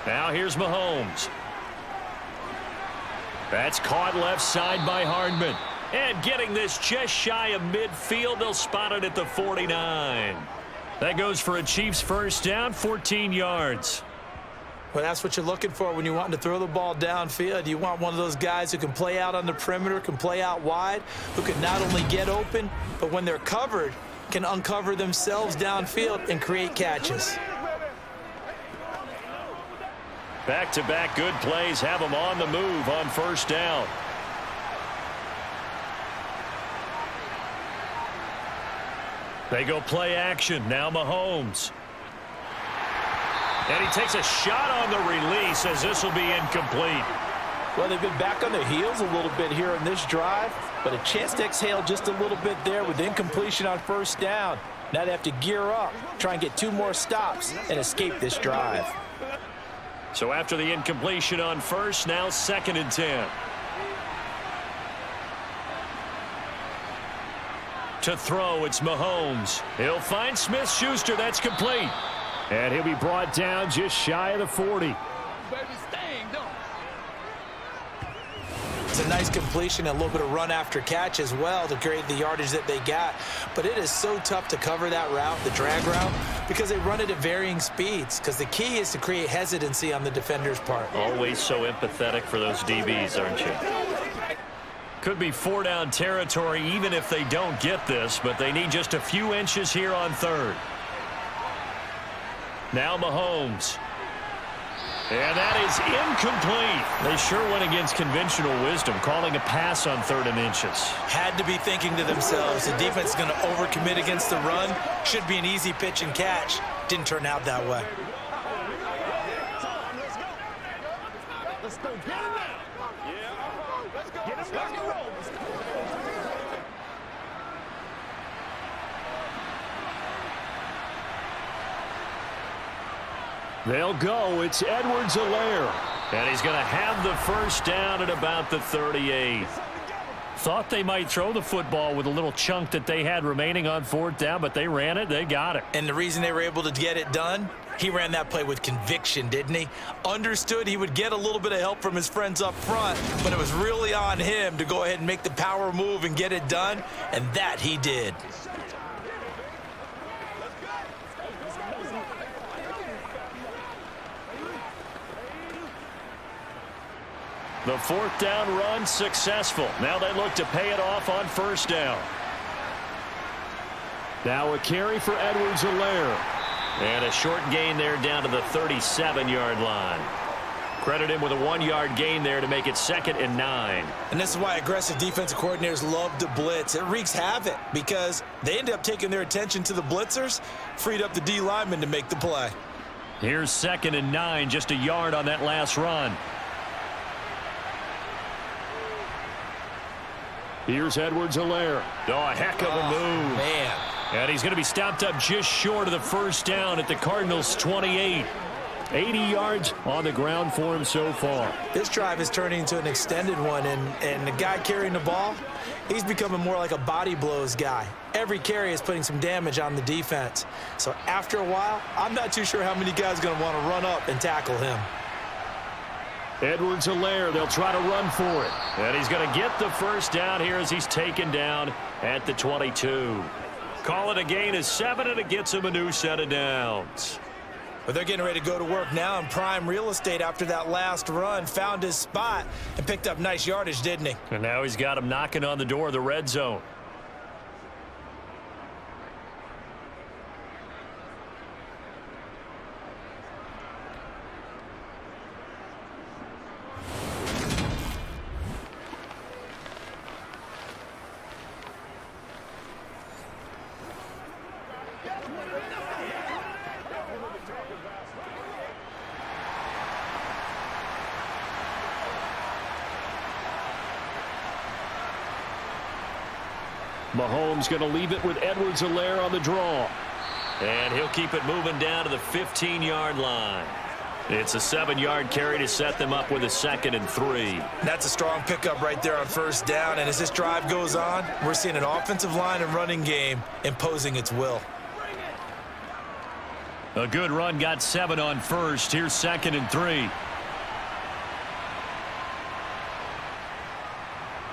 Now here's Mahomes. That's caught left side by Hardman. And getting this just shy of midfield, they'll spot it at the 49. That goes for a Chiefs 1st down, 14 yards. Well, that's what you're looking for when you want to throw the ball downfield. You want one of those guys who can play out on the perimeter, can play out wide, who can not only get open, but when they're covered, can uncover themselves downfield and create catches. Back-to-back good plays have them on the move on 1st down. They go play action. Now Mahomes. And he takes a shot on the release as this will be incomplete. Well, they've been back on their heels a little bit here in this drive, but a chance to exhale just a little bit there with incompletion on 1st down. Now they have to gear up, try and get 2 more stops and escape this drive. So after the incompletion on 1st, now 2nd and 10. To throw, it's Mahomes. He'll find Smith-Schuster. That's complete. And he'll be brought down just shy of the 40. It's a nice completion and a little bit of run after catch as well to create the yardage that they got. But it is so tough to cover that route, the drag route, because they run it at varying speeds. Because the key is to create hesitancy on the defender's part. Always so empathetic for those DBs, aren't you? Could be 4-down territory even if they don't get this, but they need just a few inches here on third. Now Mahomes. And that is incomplete. They sure went against conventional wisdom, calling a pass on 3rd and inches. Had to be thinking to themselves, the defense is going to overcommit against the run. Should be an easy pitch and catch. Didn't turn out that way. Let's go. Get him now. Yeah. Let's go. Get him. Let's go. They'll go. It's Edwards-Helaire. And he's going to have the first down at about the 38. Thought they might throw the football with a little chunk that they had remaining on 4th down, but they ran it. They got it. And the reason they were able to get it done, he ran that play with conviction, didn't he? Understood he would get a little bit of help from his friends up front, but it was really on him to go ahead and make the power move and get it done, and that he did. The 4th down run successful. Now they look to pay it off on 1st down. Now a carry for Edwards-Helaire. And a short gain there down to the 37-yard line. Credit him with a 1-yard gain there to make it 2nd and 9. And this is why aggressive defensive coordinators love to blitz. It wreaks havoc because they end up taking their attention to the blitzers, freed up the D lineman to make the play. Here's 2nd and 9, just a yard on that last run. Here's Edwards-Helaire. Oh, a heck of a move. Man. And he's going to be stopped up just short of the 1st down at the Cardinals' 28. 80 yards on the ground for him so far. This drive is turning into an extended one, and the guy carrying the ball, he's becoming more like a body blows guy. Every carry is putting some damage on the defense. So after a while, I'm not too sure how many guys are going to want to run up and tackle him. Edwards-Helaire, they'll try to run for it. And he's going to get the first down here as he's taken down at the 22. Call it a gain of 7, and it gets him a new set of downs. But they're getting ready to go to work now in prime real estate after that last run. Found his spot and picked up nice yardage, didn't he? And now he's got him knocking on the door of the red zone. Mahomes going to leave it with Edwards-Helaire on the draw. And he'll keep it moving down to the 15-yard line. It's a 7-yard carry to set them up with a 2nd and 3. That's a strong pickup right there on 1st down. And as this drive goes on, we're seeing an offensive line and running game imposing its will. A good run, got 7 on 1st. Here's 2nd and 3.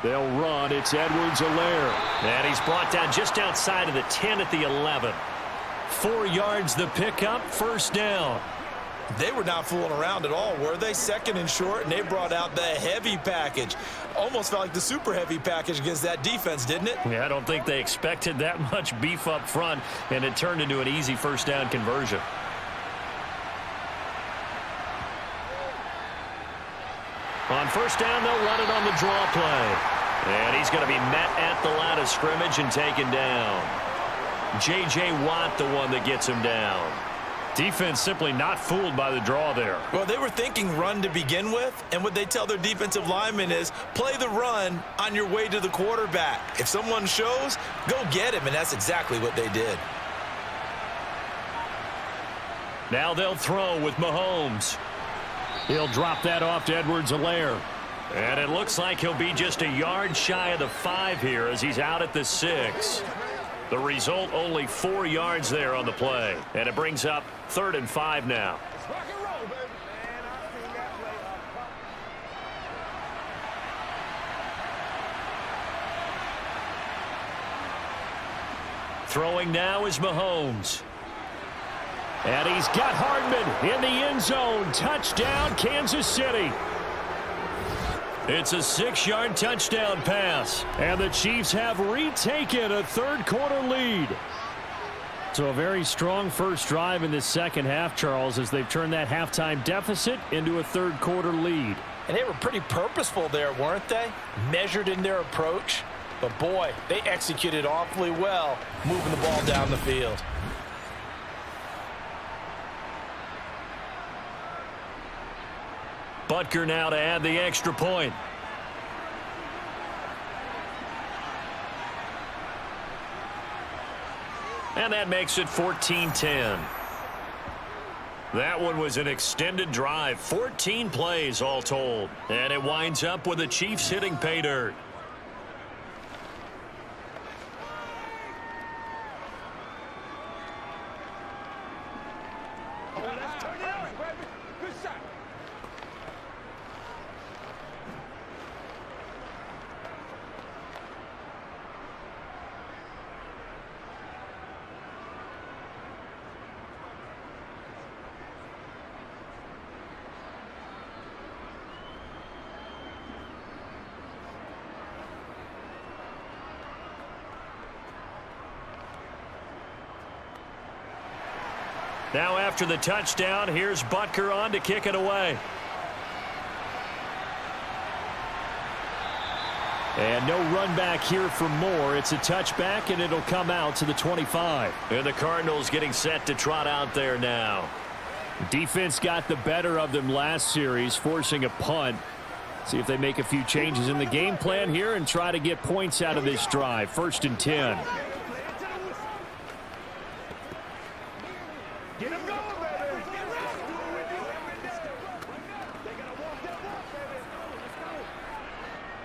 They'll run. It's Edwards-Helaire. And he's brought down just outside of the 10 at the 11. 4 yards the pickup, 1st down. They were not fooling around at all, were they? 2nd and short, and they brought out the heavy package. Almost felt like the super heavy package against that defense, didn't it? Yeah, I don't think they expected that much beef up front, and it turned into an easy 1st down conversion. On 1st down, they'll run it on the draw play. And he's going to be met at the line of scrimmage and taken down. J.J. Watt, the one that gets him down. Defense simply not fooled by the draw there. Well, they were thinking run to begin with, and what they tell their defensive linemen is play the run on your way to the quarterback. If someone shows, go get him, and that's exactly what they did. Now they'll throw with Mahomes. He'll drop that off to Edwards-Helaire. And it looks like he'll be just a yard shy of the 5 here as he's out at the 6. The result, only 4 yards there on the play. And it brings up 3rd and 5 now. Throwing now is Mahomes. And he's got Hardman in the end zone. Touchdown, Kansas City. It's a 6-yard touchdown pass. And the Chiefs have retaken a third-quarter lead. So a very strong first drive in this second half, Charles, as they've turned that halftime deficit into a third-quarter lead. And they were pretty purposeful there, weren't they? Measured in their approach. But, boy, they executed awfully well moving the ball down the field. Butker now to add the extra point. And that makes it 14-10. That one was an extended drive, 14 plays all told. And it winds up with the Chiefs hitting pay dirt. Now after the touchdown, here's Butker on to kick it away. And no run back here for Moore. It's a touchback, and it'll come out to the 25. And the Cardinals getting set to trot out there now. Defense got the better of them last series, forcing a punt. See if they make a few changes in the game plan here and try to get points out of this drive. 1st and 10. Get him going, baby.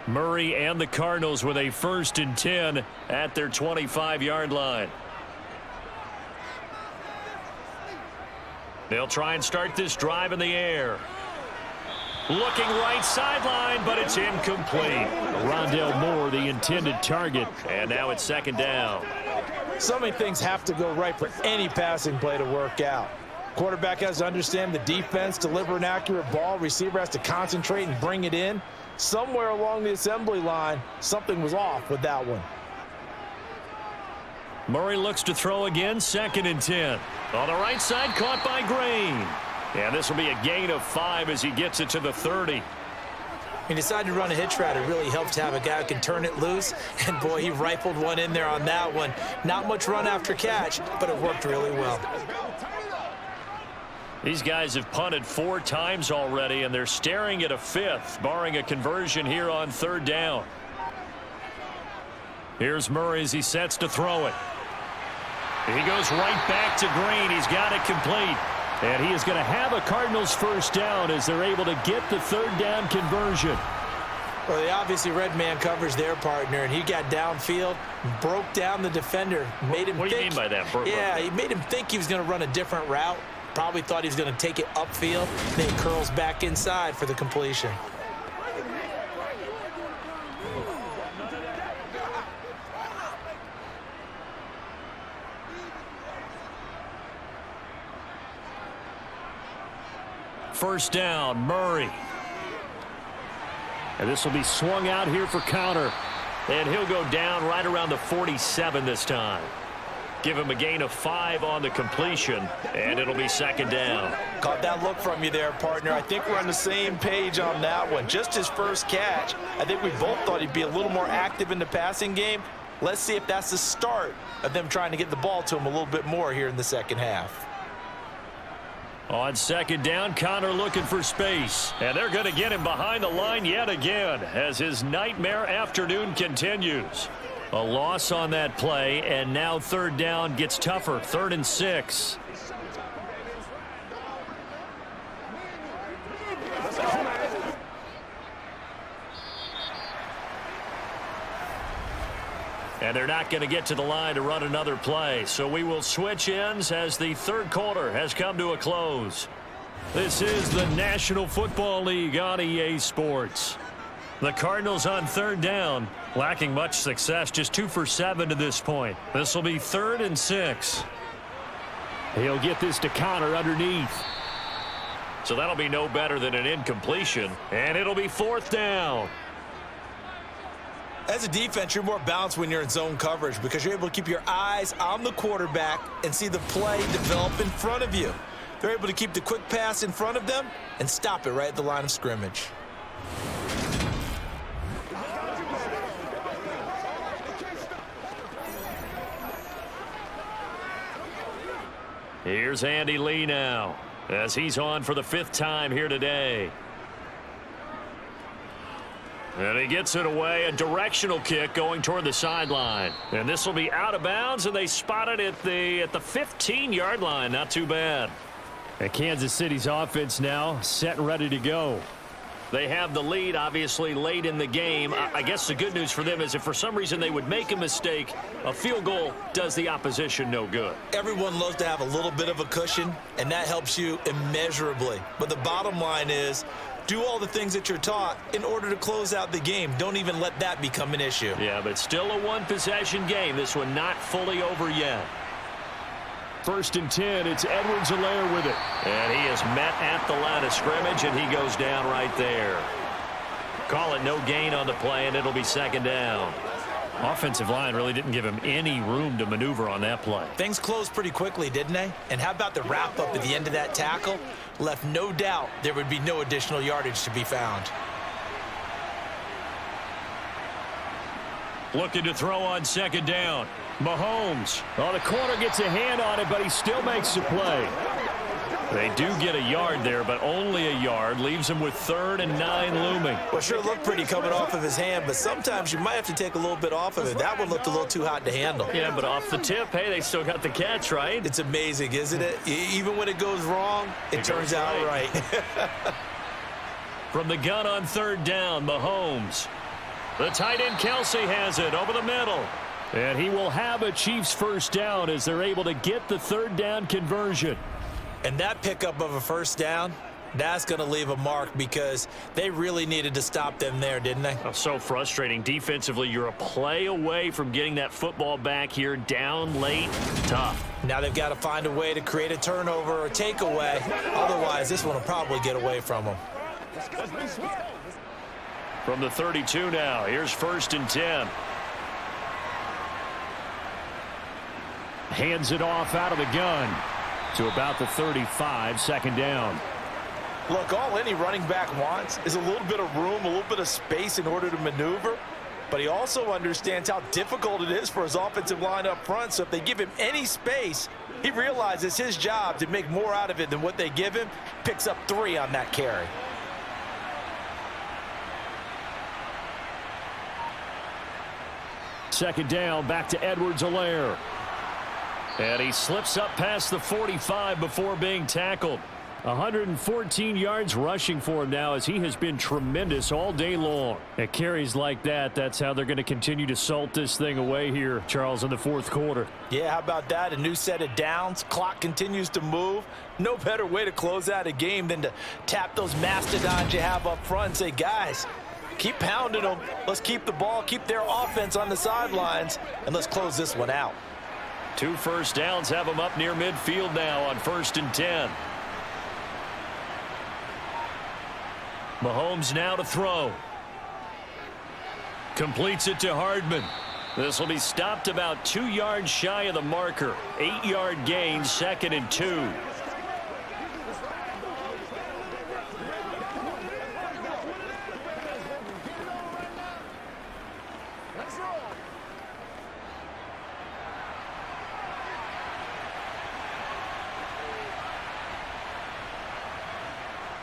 Murray and the Cardinals with a 1st and 10 at their 25-yard line. They'll try and start this drive in the air. Looking right sideline, but it's incomplete. Rondale Moore, the intended target, and now it's 2nd down. So many things have to go right for any passing play to work out. Quarterback has to understand the defense, deliver an accurate ball. Receiver has to concentrate and bring it in. Somewhere along the assembly line, something was off with that one. Murray looks to throw again, 2nd and 10. On the right side, caught by Green. And this will be a gain of 5 as he gets it to the 30. He decided to run a hitch route. It really helped to have a guy who can turn it loose. And, boy, he rifled one in there on that one. Not much run after catch, but it worked really well. These guys have punted 4 times already, and they're staring at a 5th, barring a conversion here on 3rd down. Here's Murray as he sets to throw it. He goes right back to Green. He's got it complete. And he is going to have a Cardinals 1st down as they're able to get the 3rd down conversion. Well, they obviously red man covers their partner, and he got downfield, broke down the defender, made him What do you mean by that? Yeah, he made him think he was going to run a different route. Probably thought he was going to take it upfield. Then he curls back inside for the completion. First down, Murray. And this will be swung out here for counter. And he'll go down right around the 47 this time. Give him a gain of 5 on the completion, and it'll be 2nd down. Caught that look from you there, partner. I think we're on the same page on that one. Just his first catch. I think we both thought he'd be a little more active in the passing game. Let's see if that's the start of them trying to get the ball to him a little bit more here in the second half. On 2nd down, Connor looking for space. And they're going to get him behind the line yet again as his nightmare afternoon continues. A loss on that play, and now 3rd down gets tougher. 3rd and 6. And they're not going to get to the line to run another play. So we will switch ends as the 3rd quarter has come to a close. This is the National Football League on EA Sports. The Cardinals on 3rd down, lacking much success, just 2 for 7 to this point. This will be 3rd and 6. He'll get this to Connor underneath. So that'll be no better than an incompletion, and it'll be 4th down. As a defense, you're more balanced when you're in zone coverage because you're able to keep your eyes on the quarterback and see the play develop in front of you. They're able to keep the quick pass in front of them and stop it right at the line of scrimmage. Here's Andy Lee now as he's on for the 5th time here today. And he gets it away, a directional kick going toward the sideline. And this will be out of bounds, and they spot it at the 15-yard line. Not too bad. And Kansas City's offense now set and ready to go. They have the lead, obviously, late in the game. I guess the good news for them is if for some reason they would make a mistake, a field goal does the opposition no good. Everyone loves to have a little bit of a cushion, and that helps you immeasurably. But the bottom line is, do all the things that you're taught in order to close out the game. Don't even let that become an issue. Yeah, but still a one-possession game. This one not fully over yet. 1st and 10, it's Edwards-Helaire with it. And he is met at the line of scrimmage, and he goes down right there. Call it no gain on the play, and it'll be 2nd down. Offensive line really didn't give him any room to maneuver on that play. Things closed pretty quickly, didn't they? And how about the wrap-up at the end of that tackle? Left no doubt there would be no additional yardage to be found. Looking to throw on 2nd down. Mahomes. Oh, the corner gets a hand on it, but he still makes the play. They do get a yard there, but only a yard. Leaves him with 3rd and 9 looming. Well, sure looked pretty coming off of his hand, but sometimes you might have to take a little bit off of it. That one looked a little too hot to handle. Yeah, but off the tip, hey, they still got the catch, right? It's amazing, isn't it? Even when it goes wrong, it turns out right. From the gun on 3rd down, Mahomes. The tight end Kelsey has it over the middle. And he will have a Chiefs 1st down as they're able to get the 3rd down conversion. And that pickup of a 1st down, that's going to leave a mark because they really needed to stop them there, didn't they? Oh, so frustrating. Defensively, you're a play away from getting that football back here down late. Tough. Now they've got to find a way to create a turnover or takeaway. Otherwise, this one will probably get away from them. From the 32 now, here's 1st and 10. Hands it off out of the gun to about the 35, 2nd down. Look, all any running back wants is a little bit of room, a little bit of space in order to maneuver. But he also understands how difficult it is for his offensive line up front. So if they give him any space, he realizes his job to make more out of it than what they give him. Picks up 3 on that carry. Second down, back to Edwards-Helaire. And he slips up past the 45 before being tackled. 114 yards rushing for him now as he has been tremendous all day long. At carries like that, that's how they're going to continue to salt this thing away here, Charles, in the 4th quarter. Yeah, how about that? A new set of downs. Clock continues to move. No better way to close out a game than to tap those mastodons you have up front and say, guys, keep pounding them. Let's keep the ball, keep their offense on the sidelines, and let's close this one out. 2 first downs have them up near midfield now on 1st and 10. Mahomes now to throw. Completes it to Hardman. This will be stopped about 2 yards shy of the marker. 8-yard gain, 2nd and 2.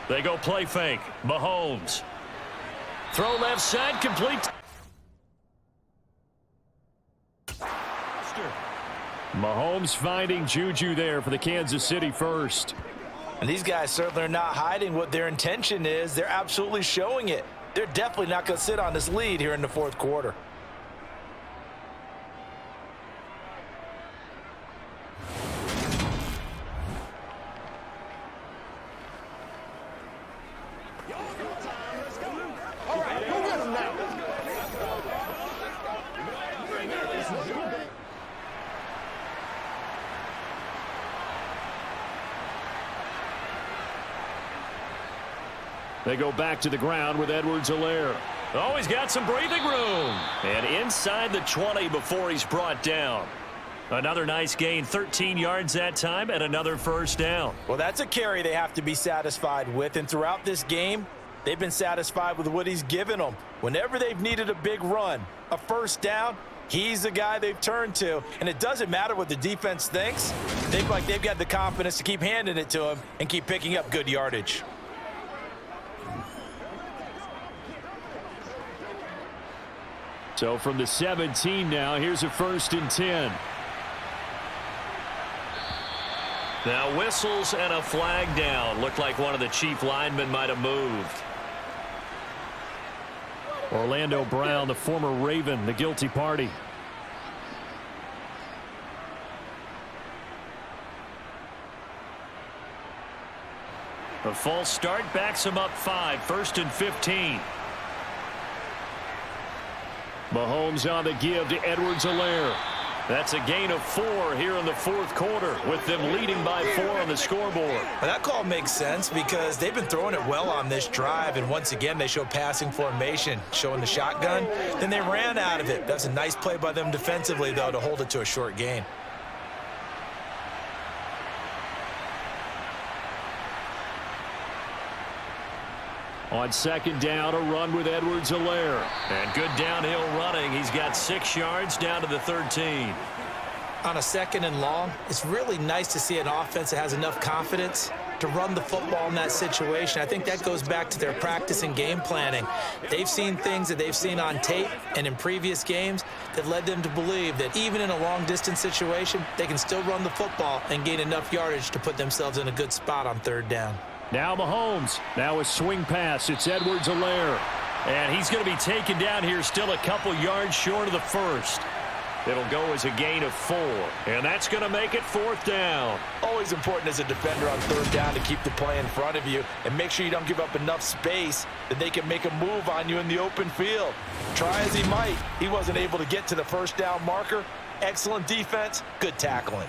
They go play fake. Mahomes. Throw left side, complete. Mahomes finding Juju there for the Kansas City first. And these guys certainly are not hiding what their intention is. They're absolutely showing it. They're definitely not going to sit on this lead here in the 4th quarter. They go back to the ground with Edwards-Helaire. Oh, he's got some breathing room. And inside the 20 before he's brought down. Another nice gain, 13 yards that time, and another first down. Well, that's a carry they have to be satisfied with. And throughout this game, they've been satisfied with what he's given them. Whenever they've needed a big run, a first down, he's the guy they've turned to. And it doesn't matter what the defense thinks. They've got the confidence to keep handing it to him and keep picking up good yardage. So from the 17 now, here's a 1st and 10. Now whistles and a flag down. Looked like one of the chief linemen might have moved. Orlando Brown, the former Raven, the guilty party. A false start backs him up 5, 1st and 15. Mahomes on the give to Edwards-Helaire. That's a gain of 4 here in the 4th quarter, with them leading by 4 on the scoreboard. Well, that call makes sense because they've been throwing it well on this drive, and once again they show passing formation, showing the shotgun. Then they ran out of it. That's a nice play by them defensively, though, to hold it to a short gain. On 2nd down, a run with Edwards-Helaire. And good downhill running. He's got 6 yards down to the 13. On a 2nd and long, it's really nice to see an offense that has enough confidence to run the football in that situation. I think that goes back to their practice and game planning. They've seen things that they've seen on tape and in previous games that led them to believe that even in a long-distance situation, they can still run the football and gain enough yardage to put themselves in a good spot on 3rd down. Now Mahomes. Now a swing pass. It's Edwards-Helaire. And he's going to be taken down here still a couple yards short of the 1st. It'll go as a gain of 4. And that's going to make it 4th down. Always important as a defender on 3rd down to keep the play in front of you and make sure you don't give up enough space that they can make a move on you in the open field. Try as he might, he wasn't able to get to the 1st down marker. Excellent defense, good tackling.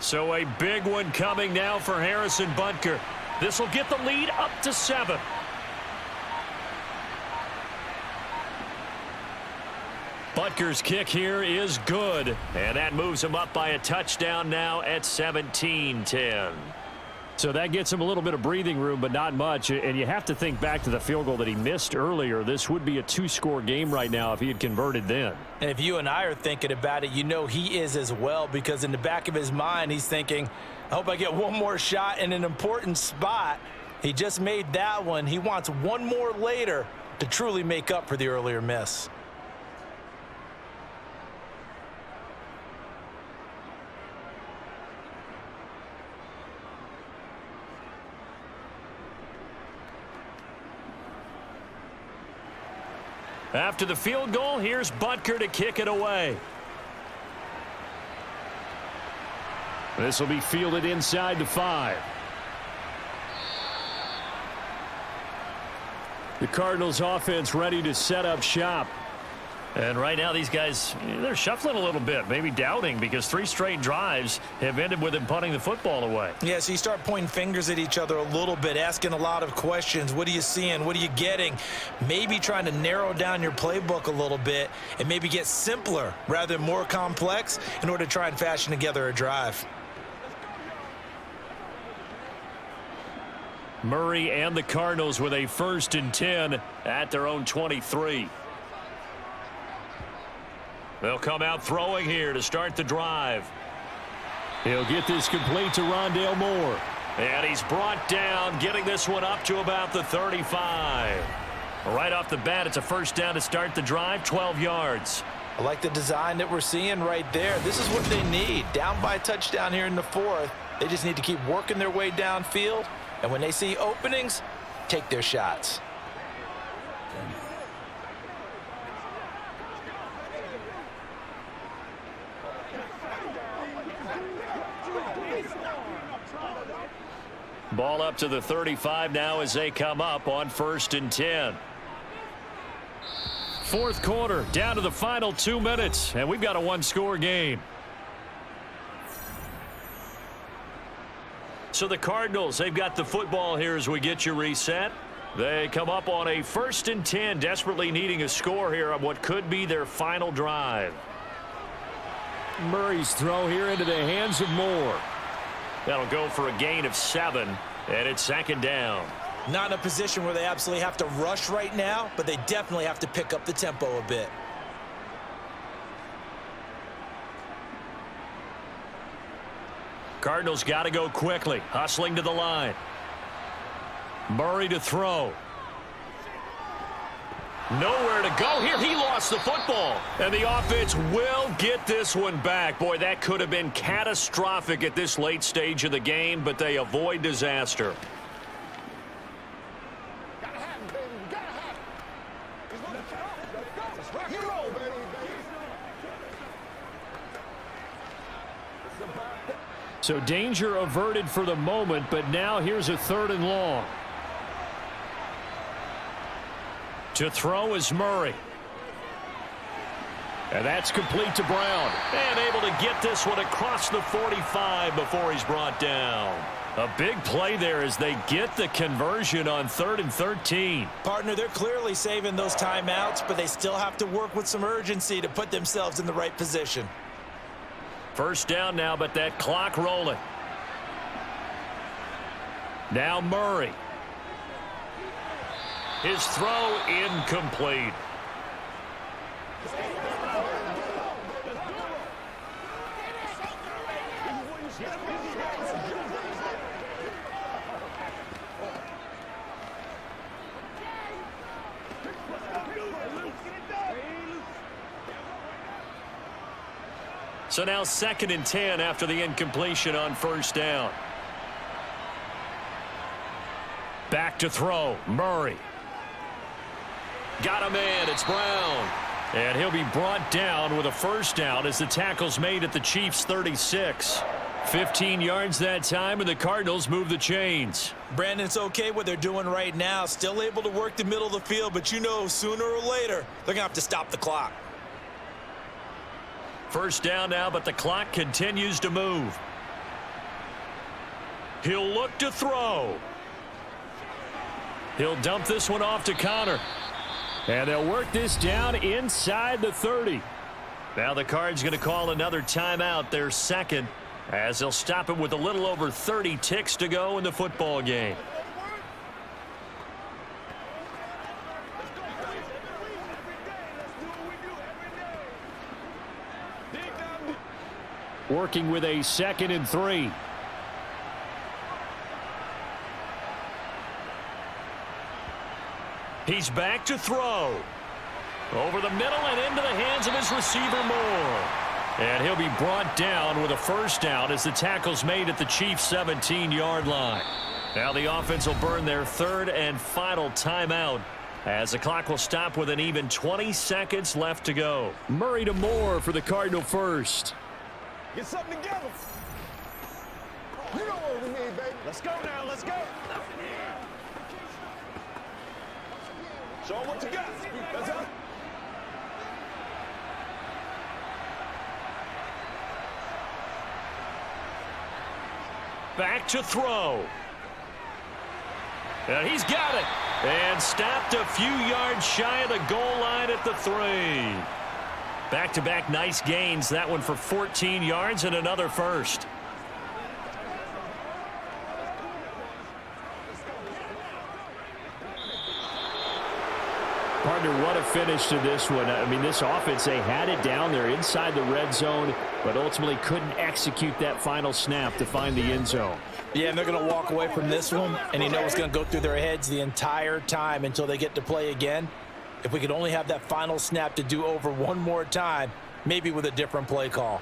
So a big one coming now for Harrison Butker. This will get the lead up to 7. Butker's kick here is good, and that moves him up by a touchdown now at 17-10. So that gets him a little bit of breathing room, but not much. And you have to think back to the field goal that he missed earlier. This would be a 2-score game right now if he had converted then. And if you and I are thinking about it, you know he is as well, because in the back of his mind, he's thinking, I hope I get one more shot in an important spot. He just made that one. He wants one more later to truly make up for the earlier miss. After the field goal, here's Butker to kick it away. This will be fielded inside the 5. The Cardinals offense ready to set up shop. And right now these guys, they're shuffling a little bit, maybe doubting, because 3 straight drives have ended with them punting the football away. Yeah, so you start pointing fingers at each other a little bit, asking a lot of questions. What are you seeing? What are you getting? Maybe trying to narrow down your playbook a little bit and maybe get simpler rather than more complex in order to try and fashion together a drive. Murray and the Cardinals with a 1st and 10 at their own 23. They'll come out throwing here to start the drive. He'll get this complete to Rondale Moore. And he's brought down, getting this one up to about the 35. Right off the bat, it's a 1st down to start the drive, 12 yards. I like the design that we're seeing right there. This is what they need. Down by a touchdown here in the 4th. They just need to keep working their way downfield. And when they see openings, take their shots. Ball up to the 35 now as they come up on 1st and 10. 4th quarter, down to the final 2 minutes, and we've got a 1-score game. So the Cardinals, they've got the football here as we get you reset. They come up on a 1st and 10, desperately needing a score here on what could be their final drive. Murray's throw here into the hands of Moore. That'll go for a gain of 7, and it's 2nd down. Not in a position where they absolutely have to rush right now, but they definitely have to pick up the tempo a bit. Cardinals got to go quickly, hustling to the line. Murray to throw. Nowhere to go here. He lost the football. And the offense will get this one back. Boy, that could have been catastrophic at this late stage of the game, but they avoid disaster. So danger averted for the moment, but now here's a 3rd and long. To throw is Murray. And that's complete to Brown. And able to get this one across the 45 before he's brought down. A big play there as they get the conversion on 3rd and 13. Partner, they're clearly saving those timeouts, but they still have to work with some urgency to put themselves in the right position. 1st down now, but that clock rolling. Now Murray. His throw incomplete. So now 2nd and 10 after the incompletion on 1st down. Back to throw. Murray. Got a man. It's Brown. And he'll be brought down with a 1st down as the tackle's made at the Chiefs' 36. 15 yards that time, and the Cardinals move the chains. Brandon, it's okay what they're doing right now. Still able to work the middle of the field, but you know sooner or later they're going to have to stop the clock. 1st down now, but the clock continues to move. He'll look to throw. He'll dump this one off to Connor. And they'll work this down inside the 30. Now the Cards going to call another timeout, their 2nd, as they'll stop it with a little over 30 ticks to go in the football game. Working with a 2nd and 3. He's back to throw. Over the middle and into the hands of his receiver Moore. And he'll be brought down with a 1st down as the tackle's made at the Chiefs' 17-yard line. Now the offense will burn their 3rd and final timeout as the clock will stop with an even 20 seconds left to go. Murray to Moore for the Cardinal 1st. Get something together. You know what we need, baby. Let's go now. Let's go. Show 'em what you got. Let's go. Back to throw. And he's got it. And stopped a few yards shy of the goal line at the 3. Back-to-back nice gains. That one for 14 yards and another 1st. Partner, what a finish to this one. I mean, this offense, they had it down there inside the red zone, but ultimately couldn't execute that final snap to find the end zone. Yeah, and they're going to walk away from this one, and you know what's going to go through their heads the entire time until they get to play again. If we could only have that final snap to do over one more time, maybe with a different play call.